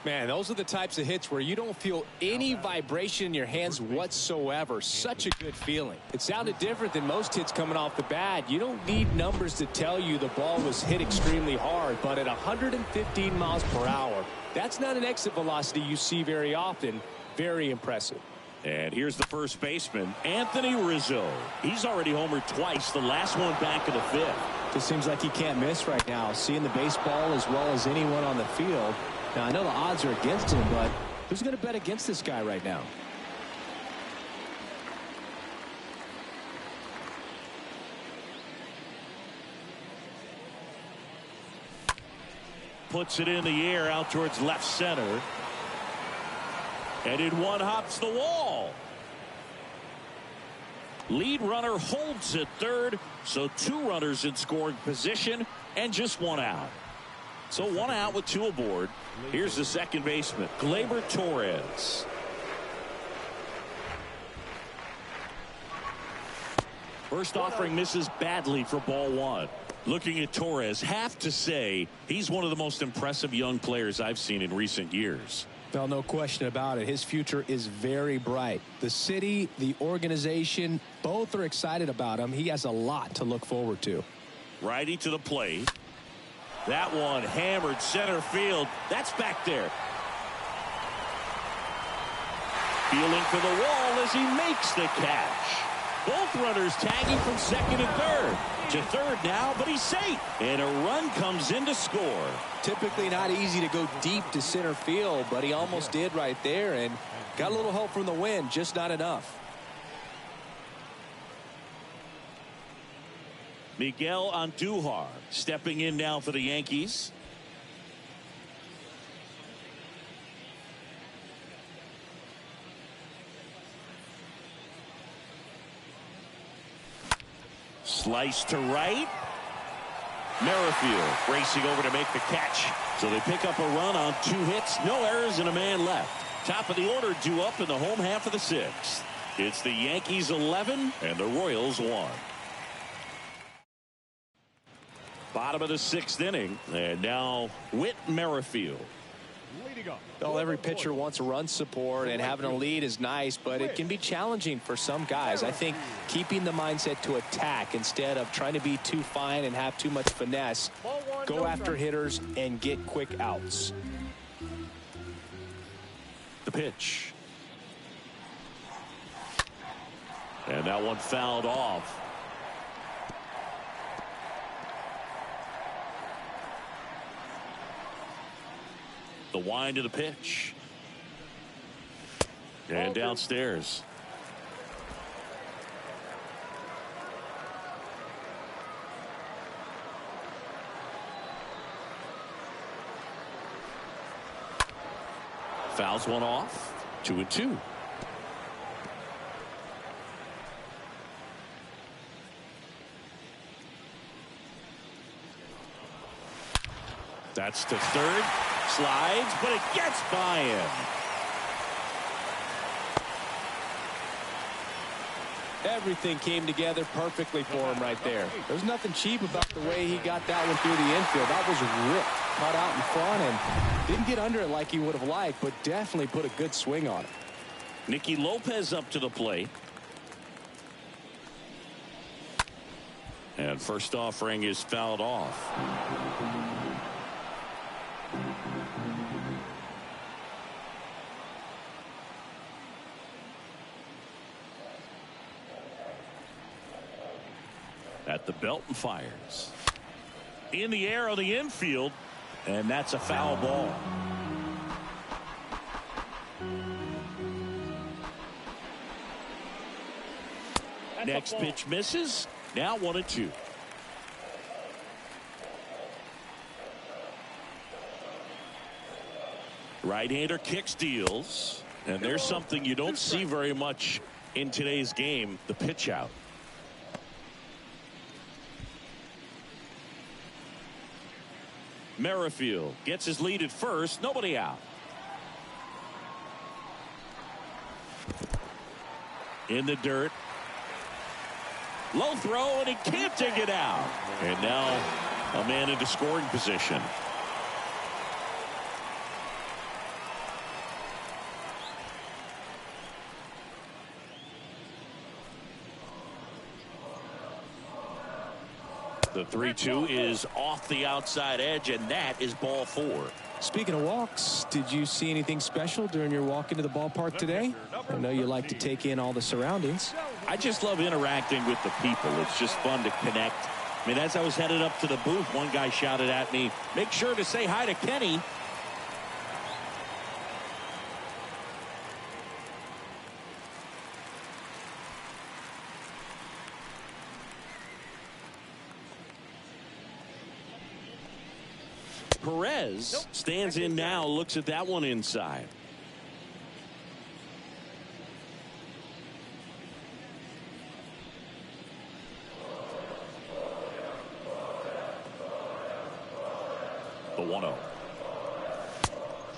Speaker 4: Man, those are the types of hits where you don't feel any vibration in your hands whatsoever. Such a good feeling. It sounded different than most hits coming off the bat. You don't need numbers to tell you the ball was hit extremely hard, but at 115 miles per hour, that's not an exit velocity you see very often. Very impressive.
Speaker 2: And here's the first baseman, Anthony Rizzo. He's already homered twice, the last one back in the 5th.
Speaker 3: Just seems like he can't miss right now. Seeing the baseball as well as anyone on the field. Now, I know the odds are against him, but who's going to bet against this guy right now?
Speaker 2: Puts it in the air out towards left center. And in one hops the wall. Lead runner holds at third, so 2 runners in scoring position and just 1 out. So 1 out with 2 aboard. Here's the second baseman, Gleyber Torres. First offering misses badly for ball 1. Looking at Torres, have to say he's one of the most impressive young players I've seen in recent years.
Speaker 3: Well, no question about it. His future is very bright. The city, the organization, both are excited about him. He has a lot to look forward to.
Speaker 2: Righty to the plate. That one hammered center field. That's back there. Feeling for the wall as he makes the catch. Both runners tagging from second and third. To third now, but he's safe. And a run comes in to score.
Speaker 4: Typically not easy to go deep to center field, but he almost did right there and got a little help from the wind, just not enough.
Speaker 2: Miguel Andujar stepping in now for the Yankees. Slice to right. Merrifield racing over to make the catch. So they pick up a run on 2 hits, no errors, and a man left. Top of the order due up in the home half of the 6th. It's the Yankees 11 and the Royals 1. Bottom of the 6th inning, and now Whit Merrifield.
Speaker 4: Well, every pitcher wants run support, and having a lead is nice, but it can be challenging for some guys. I think keeping the mindset to attack instead of trying to be too fine and have too much finesse, go after hitters and get quick outs.
Speaker 2: the pitch. And that one fouled off. The wind of the pitch. And downstairs. Fouls one off. 2-2. That's to third. Slides, but it gets by him.
Speaker 4: Everything came together perfectly for him right there. There's nothing cheap about the way he got that one through the infield. That was ripped, caught out in front, and didn't get under it like he would have liked, but definitely put a good swing on it.
Speaker 2: Nicky Lopez up to the plate. And first offering is fouled off. At the belt and fires. In the air on the infield, and that's a foul ball. Next pitch misses. Now 1-2. Right-hander kicks, deals, and there's something you don't see very much in today's game, the pitch out. Merrifield gets his lead at first. Nobody out. In the dirt. Low throw, and he can't dig it out. And now a man into scoring position. The 3-2 is off the outside edge, and that is ball 4.
Speaker 3: Speaking of walks, did you see anything special during your walk into the ballpark today? I know you like to take in all the surroundings.
Speaker 2: I just love interacting with the people. It's just fun to connect. I mean, as I was headed up to the booth, one guy shouted at me, "Make sure to say hi to Kenny." Perez stands in now, looks at that one inside. The 1-0.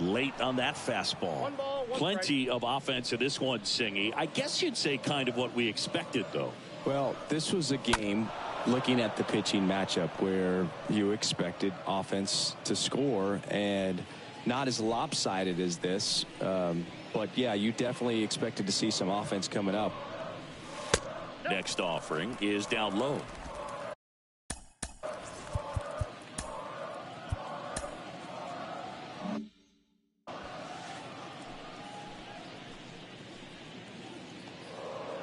Speaker 2: Late on that fastball. Plenty of offense in this one, Singy. I guess you'd say kind of what we expected, though.
Speaker 3: Well, this was a game, looking at the pitching matchup, where you expected offense to score, and not as lopsided as this. But yeah, you definitely expected to see some offense coming up.
Speaker 2: Next offering is down low.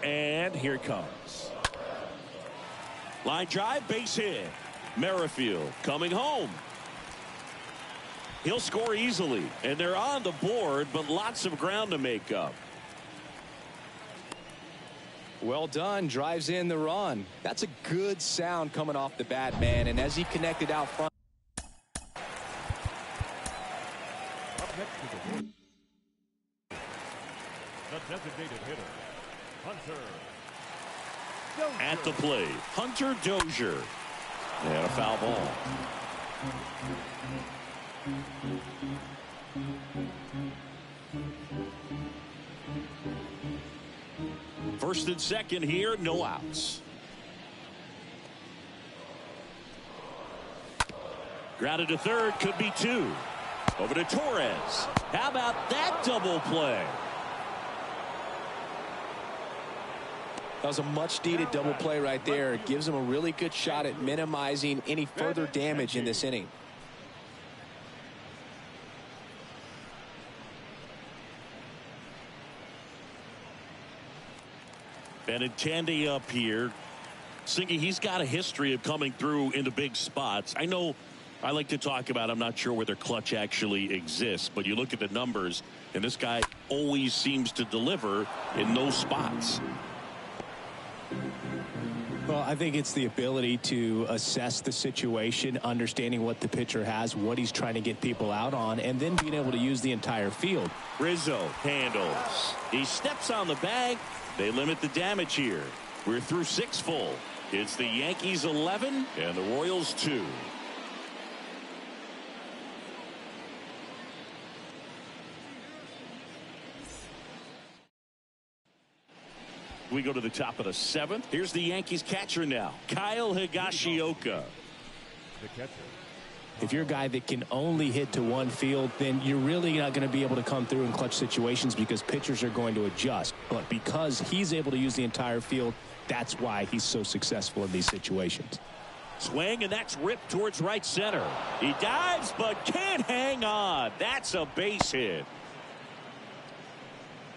Speaker 2: And here it comes. Line drive, base hit. Merrifield coming home. He'll score easily, and they're on the board, but lots of ground to make up.
Speaker 3: Well done, drives in the run. That's a good sound coming off the bat, man, and as he connected out front.
Speaker 5: Up next to the designated hitter, Hunter.
Speaker 2: At the plate, Hunter Dozier. And a foul ball. First and second here, no outs. Grounded to third, could be 2. Over to Torres. How about that double play?
Speaker 3: That was a much-needed double play right there. It gives him a really good shot at minimizing any further damage in this inning.
Speaker 2: And Intende up here. Singy, he's got a history of coming through into big spots. I know I like to talk about, I'm not sure whether clutch actually exists, but you look at the numbers, and this guy always seems to deliver in those spots.
Speaker 3: Well, I think it's the ability to assess the situation, understanding what the pitcher has, what he's trying to get people out on, and then being able to use the entire field.
Speaker 2: Rizzo handles. He steps on the bag. They limit the damage here. We're through 6 full. It's the Yankees 11 and the Royals 2. We go to the top of the 7th. Here's the Yankees catcher now, Kyle Higashioka.
Speaker 5: The catcher.
Speaker 3: If you're a guy that can only hit to one field, then you're really not going to be able to come through in clutch situations because pitchers are going to adjust. But because he's able to use the entire field, that's why he's so successful in these situations.
Speaker 2: Swing, and that's ripped towards right center. He dives, but can't hang on. That's a base hit.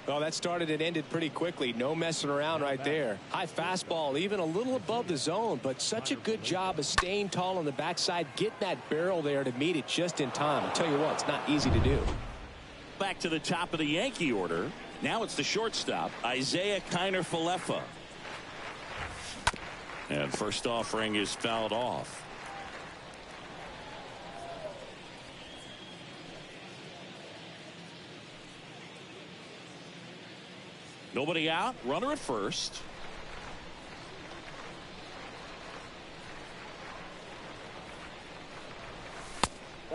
Speaker 4: Well, that started and ended pretty quickly. No messing around right there. High fastball, even a little above the zone, but such a good job of staying tall on the backside, getting that barrel there to meet it just in time. I'll tell you what, it's not easy to do.
Speaker 2: Back to the top of the Yankee order. Now it's the shortstop, Isaiah Kiner-Falefa. And first offering is fouled off. Nobody out. Runner at first.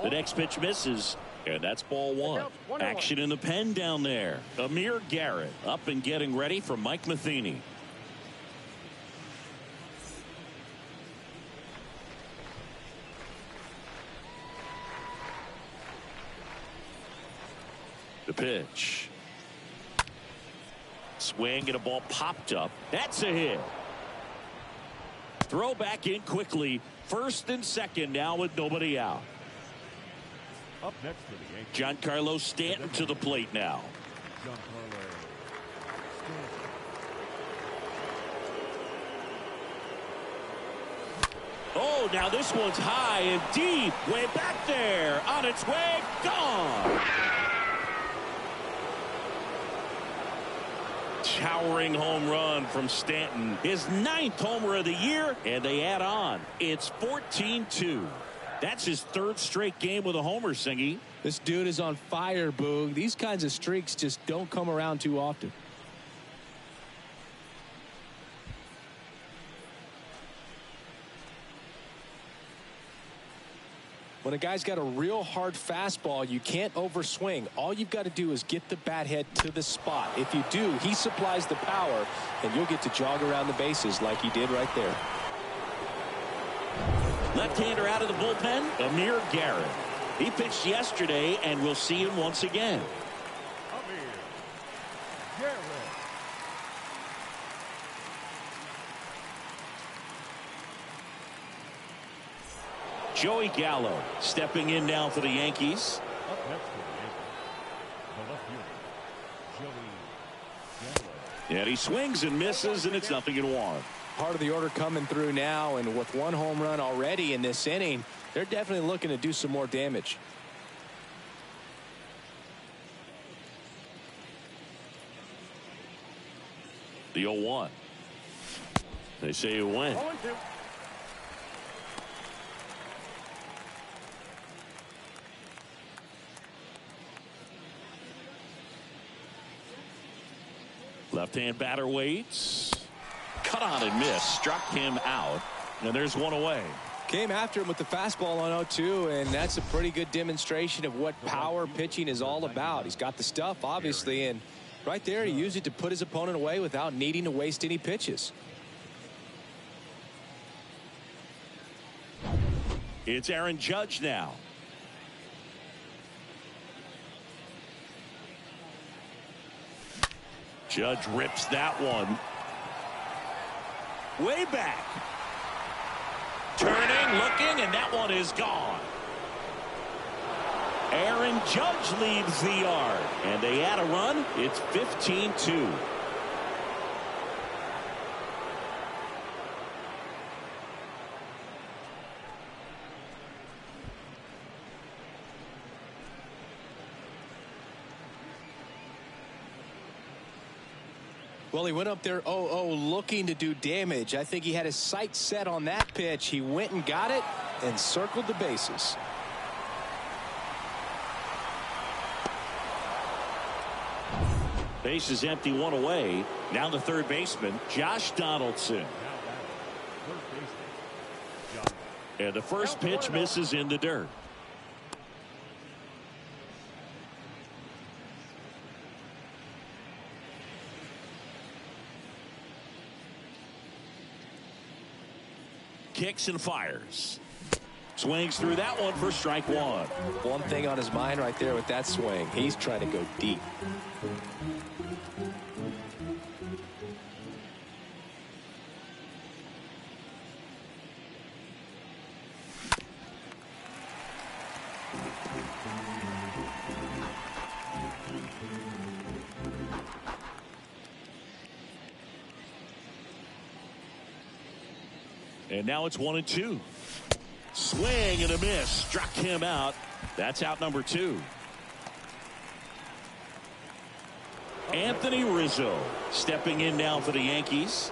Speaker 2: The next pitch misses. And that's ball 1. Action in the pen down there. Amir Garrett up and getting ready for Mike Matheny. The pitch. Swing and a ball popped up. That's a hit. Throw back in quickly. First and second now with nobody out.
Speaker 5: Up next for the Yankees.
Speaker 2: Giancarlo Stanton to the plate now.
Speaker 5: Giancarlo Stanton.
Speaker 2: Oh, now this one's high and deep. Way back there. On its way. Gone. Towering home run from Stanton. His 9th homer of the year, and they add on. It's 14-2. That's his 3rd straight game with a homer, Singy.
Speaker 3: This dude is on fire, Boog. These kinds of streaks just don't come around too often.
Speaker 4: When a guy's got a real hard fastball, you can't overswing. All you've got to do is get the bat head to the spot. If you do, he supplies the power, and you'll get to jog around the bases like he did right there.
Speaker 2: Left-hander out of the bullpen, Amir Garrett. He pitched yesterday, and we'll see him once again.
Speaker 5: Amir Garrett.
Speaker 2: Joey Gallo stepping in now for the Yankees.
Speaker 5: Up next for the Yankees. The left fielder, Joey Gallo.
Speaker 2: And he swings and misses, and it's 0-1.
Speaker 4: Part of the order coming through now, and with 1 home run already in this inning, they're definitely looking to do some more damage.
Speaker 2: The 0-1. They say you win.
Speaker 6: 0-2.
Speaker 2: Left-hand batter waits. Cut on and miss. Struck him out. And there's one away.
Speaker 4: Came after him with the fastball on 0-2, and that's a pretty good demonstration of what power pitching is all about. He's got the stuff, obviously, and right there he used it to put his opponent away without needing to waste any pitches.
Speaker 2: It's Aaron Judge now. Judge rips that one. Way back. Turning, looking, and that one is gone. Aaron Judge leaves the yard, and they add a run. It's 15-2.
Speaker 3: Well, he went up there 0-0 looking to do damage. I think he had his sights set on that pitch. He went and got it and circled the bases.
Speaker 2: Base is empty, one away. Now the third baseman, Josh Donaldson. And the first pitch misses in the dirt. Kicks and fires. Swings through that one for strike one.
Speaker 3: One thing on his mind right there with that swing. He's trying to go deep.
Speaker 2: And now it's 1-2. Swing and a miss. Struck him out. That's out number 2. Anthony Rizzo stepping in now for the Yankees.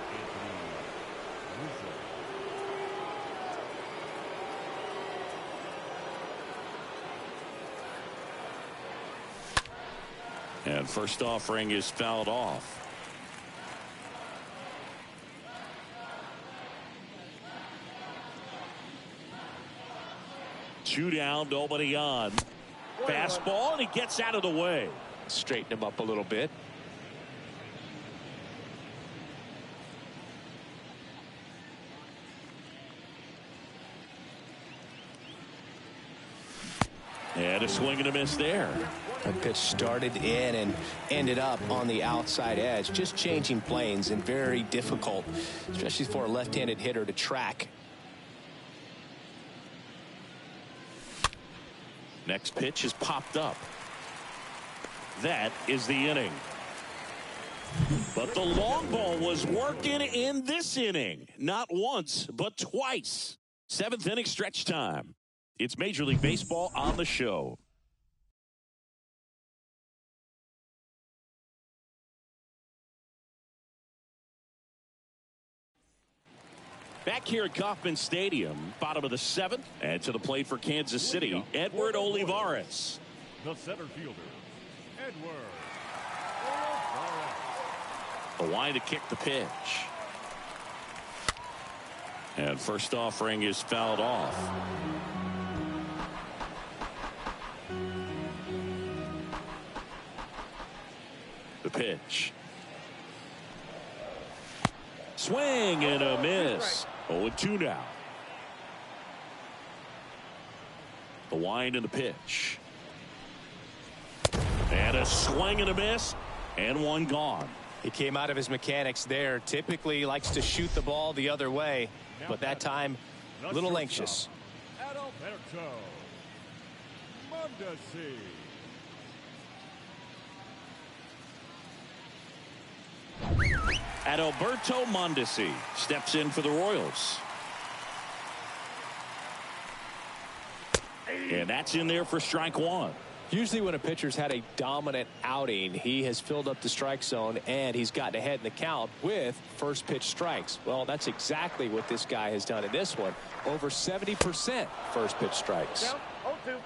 Speaker 2: And first offering is fouled off. Two down, nobody on. Fastball, and he gets out of the way.
Speaker 3: Straighten him up a little bit.
Speaker 2: And a swing and a miss there.
Speaker 3: The pitch started in and ended up on the outside edge. Just changing planes and very difficult, especially for a left-handed hitter to track.
Speaker 2: Next pitch is popped up. That is the inning. But the long ball was working in this inning. Not once, but twice. 7th inning stretch time. It's Major League Baseball on the show. Back here at Kauffman Stadium, bottom of the 7th, and to the plate for Kansas City, Edward Olivares.
Speaker 5: The center fielder, Edward Olivares.
Speaker 2: A line to kick the pitch. And first offering is fouled off. The pitch. Swing and a miss. 0-2 now. The wind and the pitch. And a swing and a miss. And one gone.
Speaker 3: He came out of his mechanics there. Typically likes to shoot the ball the other way, but that time a little anxious.
Speaker 5: Adalberto Mondesi.
Speaker 2: Adalberto Mondesi steps in for the Royals. And that's in there for strike one.
Speaker 3: Usually when a pitcher's had a dominant outing, he has filled up the strike zone and he's gotten ahead in the count with first pitch strikes. Well, that's exactly what this guy has done in this one. Over 70% first pitch strikes.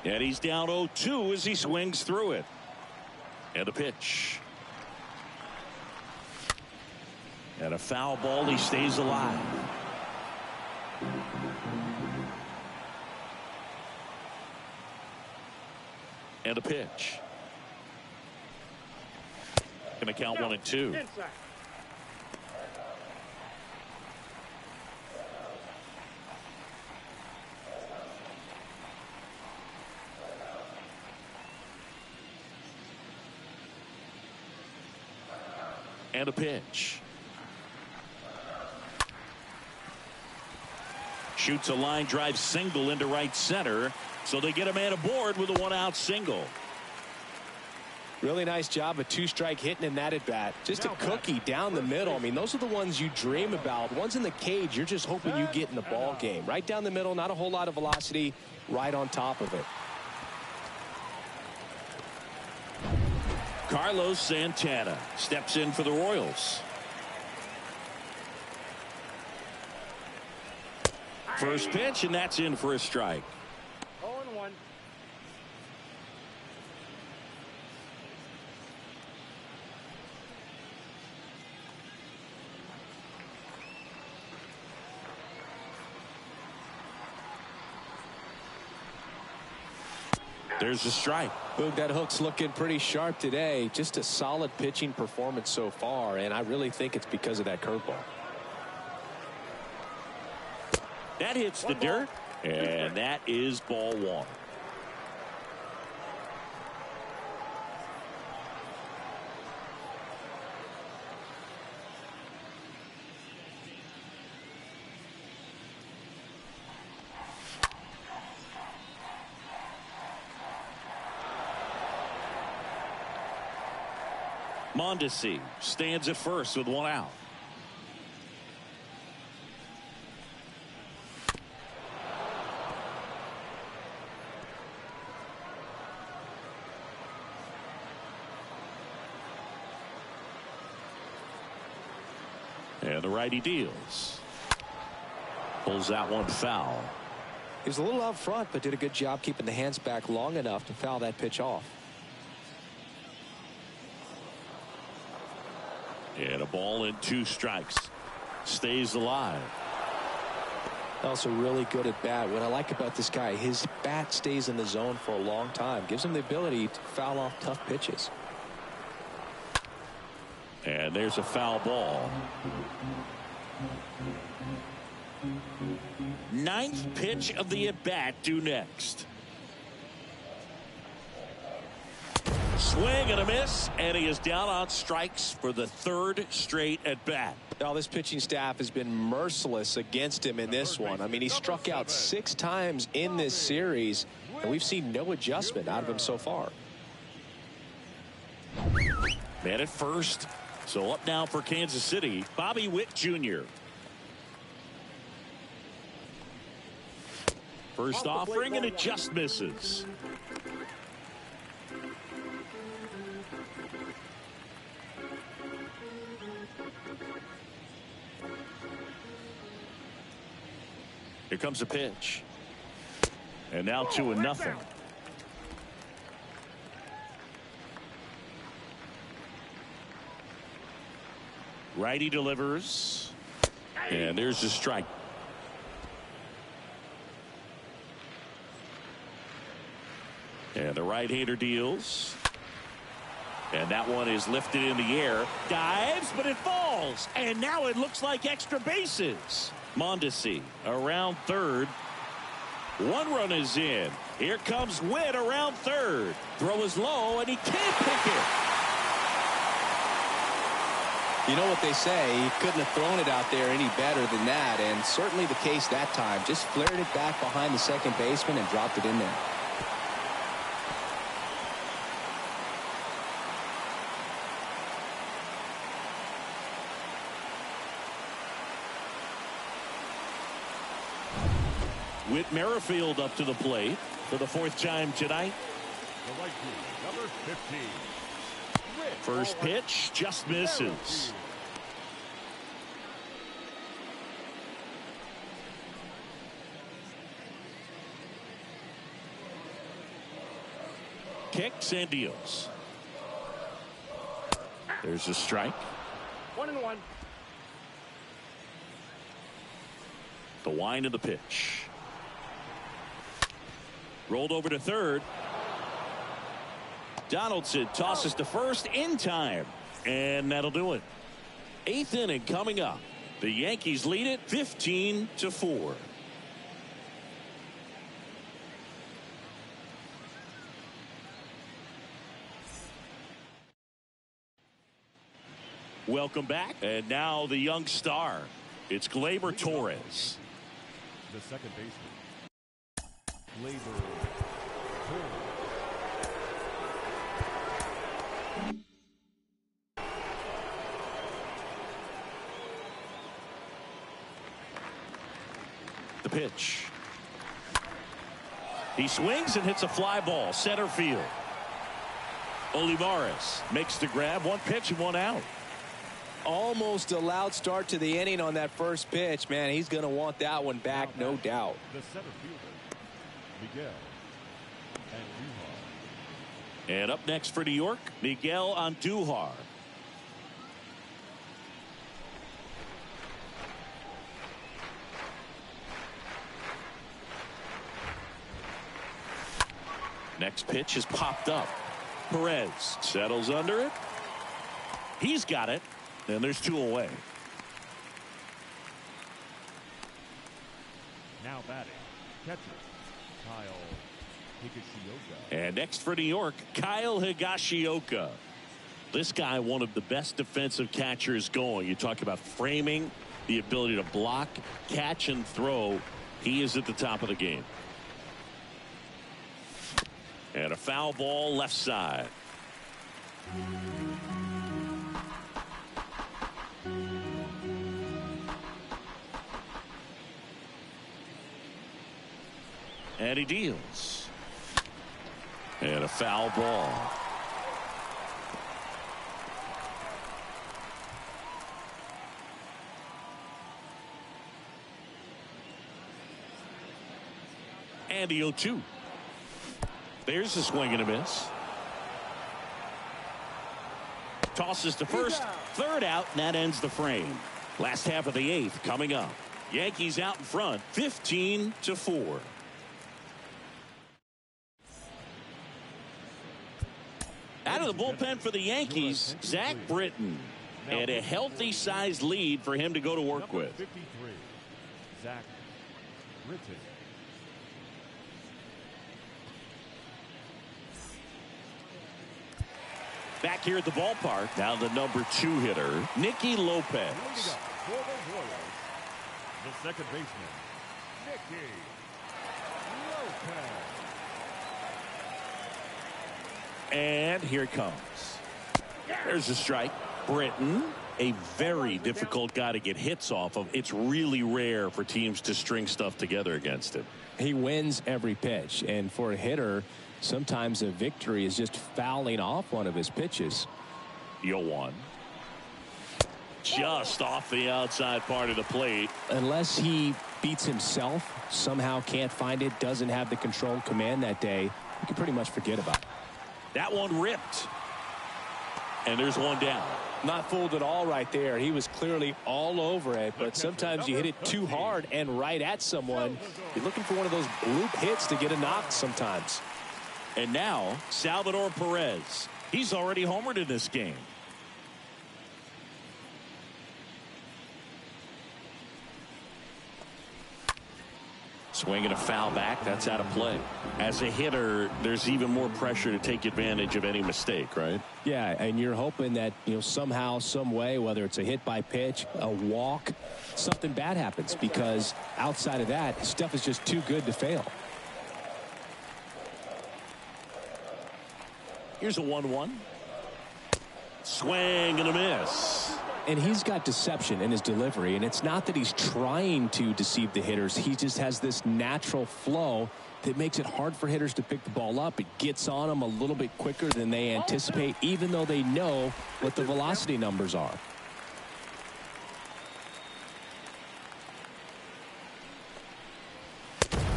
Speaker 2: And he's down 0-2 as he swings through it. And a pitch. And a foul ball. He stays alive. And a pitch. Gonna count 1-2. And a pitch. Shoots a line drive single into right center. So they get a man aboard with a 1-out single.
Speaker 3: Really nice job of two-strike hitting in that at bat. Just a cookie down the middle. I mean, those are the ones you dream about. Ones in the cage, you're just hoping you get in the ball game. Right down the middle, not a whole lot of velocity, right on top of it.
Speaker 2: Carlos Santana steps in for the Royals. First pitch, and that's in for a strike.
Speaker 6: 0-1.
Speaker 2: There's a strike.
Speaker 4: Boog, that hook's looking pretty sharp today. Just a solid pitching performance so far, and I really think it's because of that curveball.
Speaker 2: That hits the dirt, and that is ball one. Mondesi stands at first with one out. And the righty deals. Pulls that one foul.
Speaker 4: He was a little out front, but did a good job keeping the hands back long enough to foul that pitch off.
Speaker 2: And a ball and 2 strikes. Stays alive.
Speaker 4: Also really good at bat. What I like about this guy, his bat stays in the zone for a long time. Gives him the ability to foul off tough pitches.
Speaker 2: And there's a foul ball. 9th pitch of the at-bat due next. Swing and a miss, and he is down on strikes for the 3rd straight at bat.
Speaker 4: Now this pitching staff has been merciless against him in this one. I mean, he struck out 6 times in this series, and we've seen no adjustment out of him so far.
Speaker 2: Man at first. So up now for Kansas City, Bobby Witt Jr. First offering, and it just misses. Here comes a pitch. And now 2-0. Righty delivers. And there's a strike. And the right-hander deals. And that one is lifted in the air. Dives, but it falls. And now it looks like extra bases. Mondesi around third. 1 run is in. Here comes Witt around third. Throw is low, and he can't pick it.
Speaker 4: You know what they say, he couldn't have thrown it out there any better than that, and certainly the case that time. Just flared it back behind the second baseman and dropped it in there.
Speaker 2: Whit Merrifield up to the plate for the 4th time tonight.
Speaker 5: The right field, number 15.
Speaker 2: First pitch just misses. Kicks and deals. There's a strike.
Speaker 6: 1-1.
Speaker 2: The wind of the pitch. Rolled over to third. Donaldson tosses to first in time. And that'll do it. 8th inning coming up. The Yankees lead it 15-4. Welcome back. And now the young star. It's Gleyber Torres.
Speaker 5: The second baseman, Gleyber Torres.
Speaker 2: The pitch. He swings and hits a fly ball center field. Olivares makes the grab. 1 pitch and 1 out.
Speaker 4: Almost a loud start to the inning on that first pitch. Man, he's going to want that one back, no doubt.
Speaker 5: The center fielder, Miguel Andujar.
Speaker 2: And up next for New York, Miguel Andujar. Next pitch is popped up. Perez settles under it. He's got it. And there's 2 away.
Speaker 5: Now batting, catcher, Kyle Higashioka.
Speaker 2: And next for New York, Kyle Higashioka. This guy, one of the best defensive catchers going. You talk about framing, the ability to block, catch, and throw. He is at the top of the game. And a foul ball left side. And he deals. And a foul ball. And the 0-2. There's a swing and a miss. Tosses to first, third out, and that ends the frame. Last half of the 8th coming up. Yankees out in front, 15-4. Out of the bullpen for the Yankees, Zach Britton. And a healthy sized lead for him to go to work with.
Speaker 5: 53, Zach Britton.
Speaker 2: Back here at the ballpark, now the number 2 hitter, Nicky Lopez.
Speaker 5: Leading up for the Royals, the second baseman, Nicky Lopez.
Speaker 2: And here it comes. There's a strike. Britton, a very difficult guy to get hits off of. It's really rare for teams to string stuff together against him.
Speaker 3: He wins every pitch, and for a hitter, sometimes a victory is just fouling off one of his pitches.
Speaker 2: 0-1. Just off the outside part of the plate.
Speaker 3: Unless he beats himself, somehow can't find it, doesn't have the controlled command that day, you can pretty much forget about it.
Speaker 2: That one ripped. And there's one down.
Speaker 4: Not fooled at all right there. He was clearly all over it, but sometimes you hit it too hard and right at someone. You're looking for one of those bloop hits to get a knock sometimes.
Speaker 2: And now Salvador Perez. He's already homered in this game. Swinging a foul back. That's out of play. As a hitter, there's even more pressure to take advantage of any mistake, right?
Speaker 3: Yeah, and you're hoping that, somehow, some way, whether it's a hit by pitch, a walk, something bad happens, because outside of that, stuff is just too good to fail.
Speaker 2: Here's a 1-1. Swing and a miss.
Speaker 3: And he's got deception in his delivery, and it's not that he's trying to deceive the hitters. He just has this natural flow that makes it hard for hitters to pick the ball up. It gets on them a little bit quicker than they anticipate, even though they know what the velocity numbers are.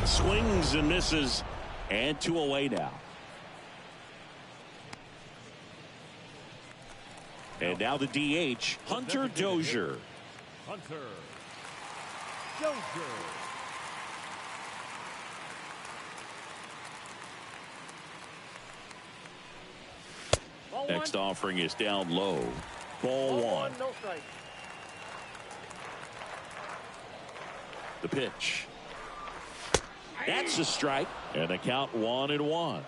Speaker 2: Swings and misses, and 2 away now. And now the DH, Hunter Dozier.
Speaker 5: Hunter Dozier.
Speaker 2: Next offering is down low. Ball 1.
Speaker 6: No strike.
Speaker 2: The pitch. That's a strike. And the count 1-1.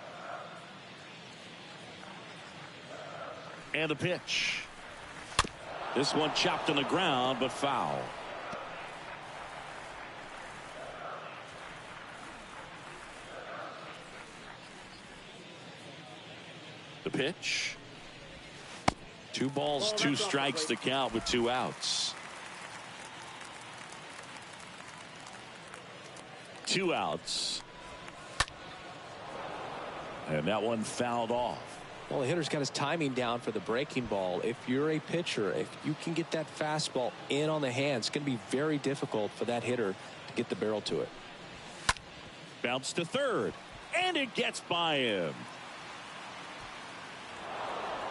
Speaker 2: And the pitch. This one chopped on the ground, but foul. The pitch. 2 balls, 2 strikes to count with 2 outs. 2 outs. And that one fouled off.
Speaker 4: Well, the hitter's got his timing down for the breaking ball. If you're a pitcher, if you can get that fastball in on the hand, it's going to be very difficult for that hitter to get the barrel to it.
Speaker 2: Bounce to third, and it gets by him.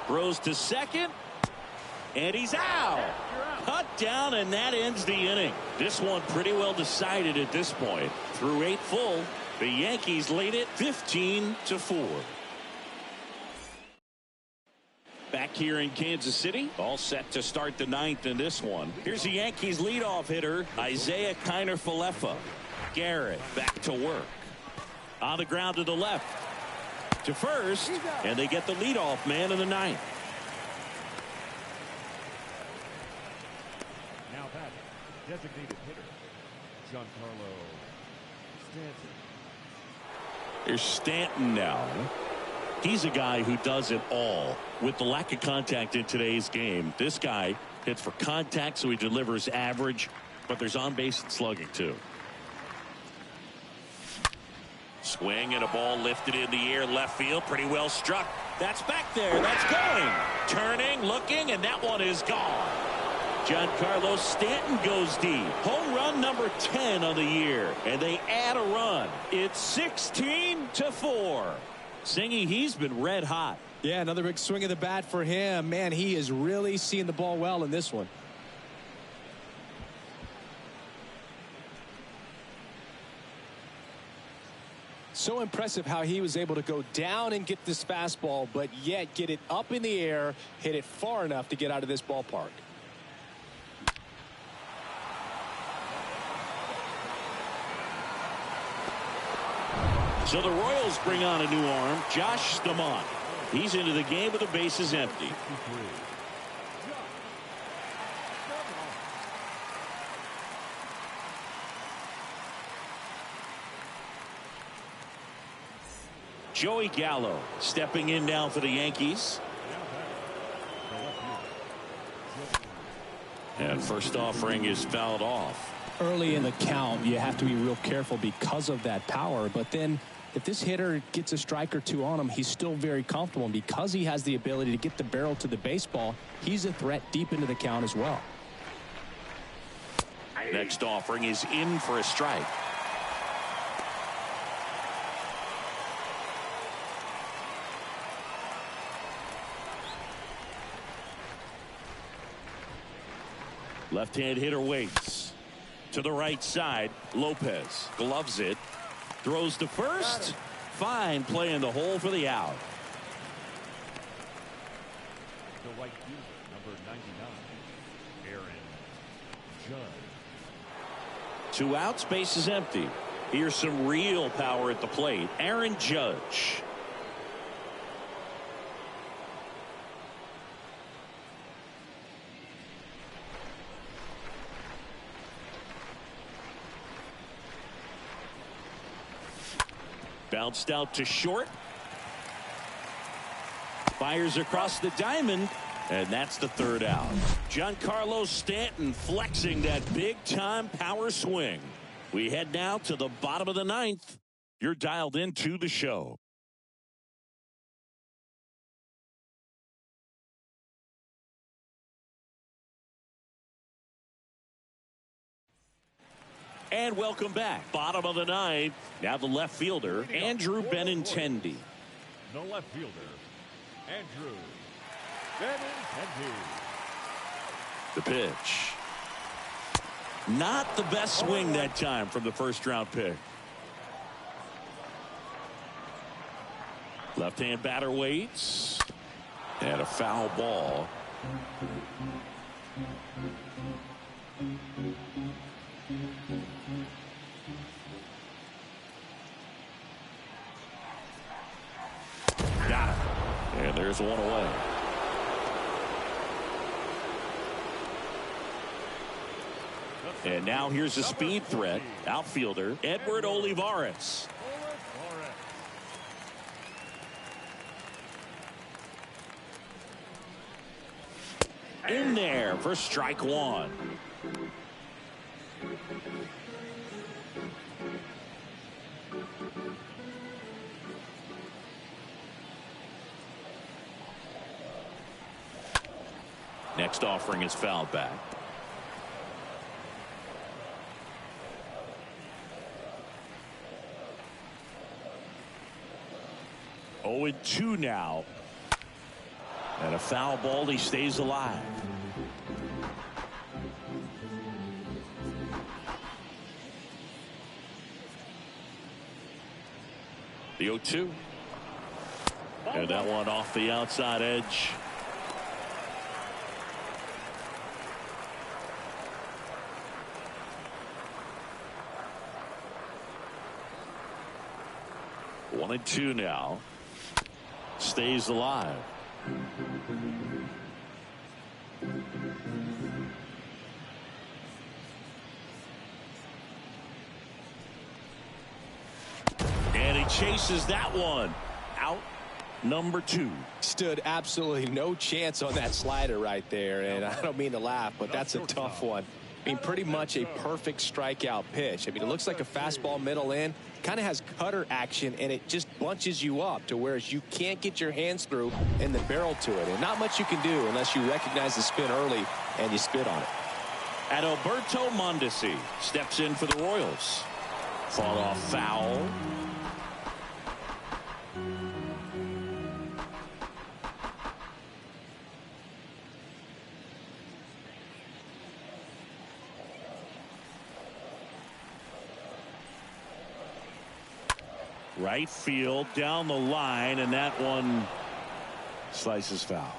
Speaker 2: Throws to second, and he's out. Cut down, and that ends the inning. This one pretty well decided at this point. Through 8 full, the Yankees lead it 15-4. Back here in Kansas City, all set to start the 9th in this one. Here's the Yankees leadoff hitter, Isaiah Kiner-Falefa. Garrett back to work. On the ground to the left. To first, and they get the leadoff man in the 9th.
Speaker 5: Now batting, designated hitter, Giancarlo Stanton.
Speaker 2: Here's Stanton now. He's a guy who does it all. With the lack of contact in today's game, this guy hits for contact, so he delivers average, but there's on base and slugging too. Swing and a ball lifted in the air, left field, pretty well struck. That's back there, that's going. Turning, looking, and that one is gone. Giancarlo Stanton goes deep. Home run number 10 on the year, and they add a run. It's 16-4. Singy, he's been red hot.
Speaker 3: Yeah, another big swing of the bat for him. Man, he is really seeing the ball well in this one. So impressive how he was able to go down and get this fastball, but yet get it up in the air, hit it far enough to get out of this ballpark.
Speaker 2: So the Royals bring on a new arm, Josh Stamont. He's into the game with the bases empty. Joey Gallo stepping in now for the Yankees. And first offering is fouled off.
Speaker 3: Early in the count, you have to be real careful because of that power, but then if this hitter gets a strike or two on him, he's still very comfortable, and because he has the ability to get the barrel to the baseball, he's a threat deep into the count as well.
Speaker 2: Next offering is in for a strike. Left-hand hitter waits. To the right side, Lopez gloves it. Throws to first. Fine play in the hole for the out.
Speaker 5: The right fielder, number 99, Aaron Judge.
Speaker 2: 2 outs, base is empty. Here's some real power at the plate. Aaron Judge. Bounced out to short. Fires across the diamond. And that's the 3rd out. Giancarlo Stanton flexing that big-time power swing. We head now to the bottom of the 9th. You're dialed into the show. And welcome back. Bottom of the 9th. Now the left fielder, Andrew Benintendi.
Speaker 5: The left fielder, Andrew Benintendi.
Speaker 2: The pitch. Not the best swing that time from the first-round pick. Left-hand batter waits. And a foul ball. Got it. And there's one away. And now here's a speed threat. Outfielder, Edward Olivares. In there for strike 1. Next offering is fouled back. Oh, 2 now. And a foul ball. He stays alive. The 0-2. And that one off the outside edge. One and 2 now. Stays alive. And he chases that one. Out number 2.
Speaker 4: Stood absolutely no chance on that slider right there. And I don't mean to laugh, but that's a tough one. I mean, pretty much a perfect strikeout pitch. I mean, it looks like a fastball middle in. Kind of has cutter action, and it just bunches you up to whereas you can't get your hands through and the barrel to it. And not much you can do unless you recognize the spin early and you spit on it.
Speaker 2: Adalberto Mondesi steps in for the Royals. Fought off foul. Right field down the line, and that one slices foul.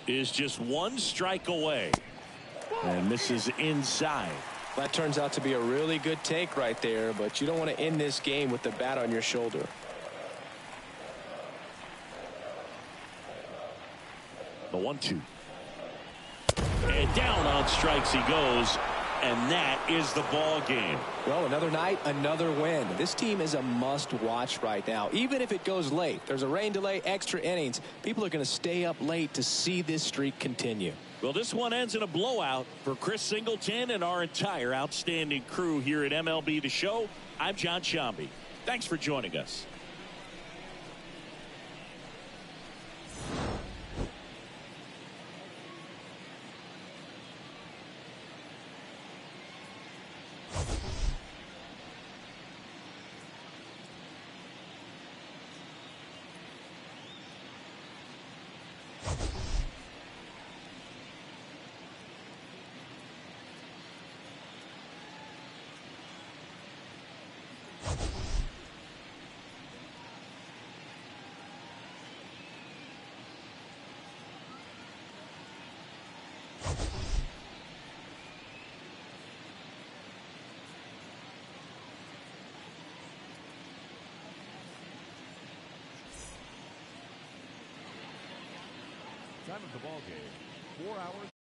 Speaker 2: Is just one strike away, and this is inside.
Speaker 4: That turns out to be a really good take right there, but you don't want to end this game with the bat on your shoulder.
Speaker 2: The 1-2. And down on strikes he goes, and that is the ball game.
Speaker 4: Well, another night, another win. This team is a must-watch right now. Even if it goes late, there's a rain delay, extra innings. People are going to stay up late to see this streak continue.
Speaker 2: Well, this one ends in a blowout for Chris Singleton and our entire outstanding crew here at MLB The Show. I'm John Shambi. Thanks for joining us.
Speaker 5: Time of the ball game, 4 hours.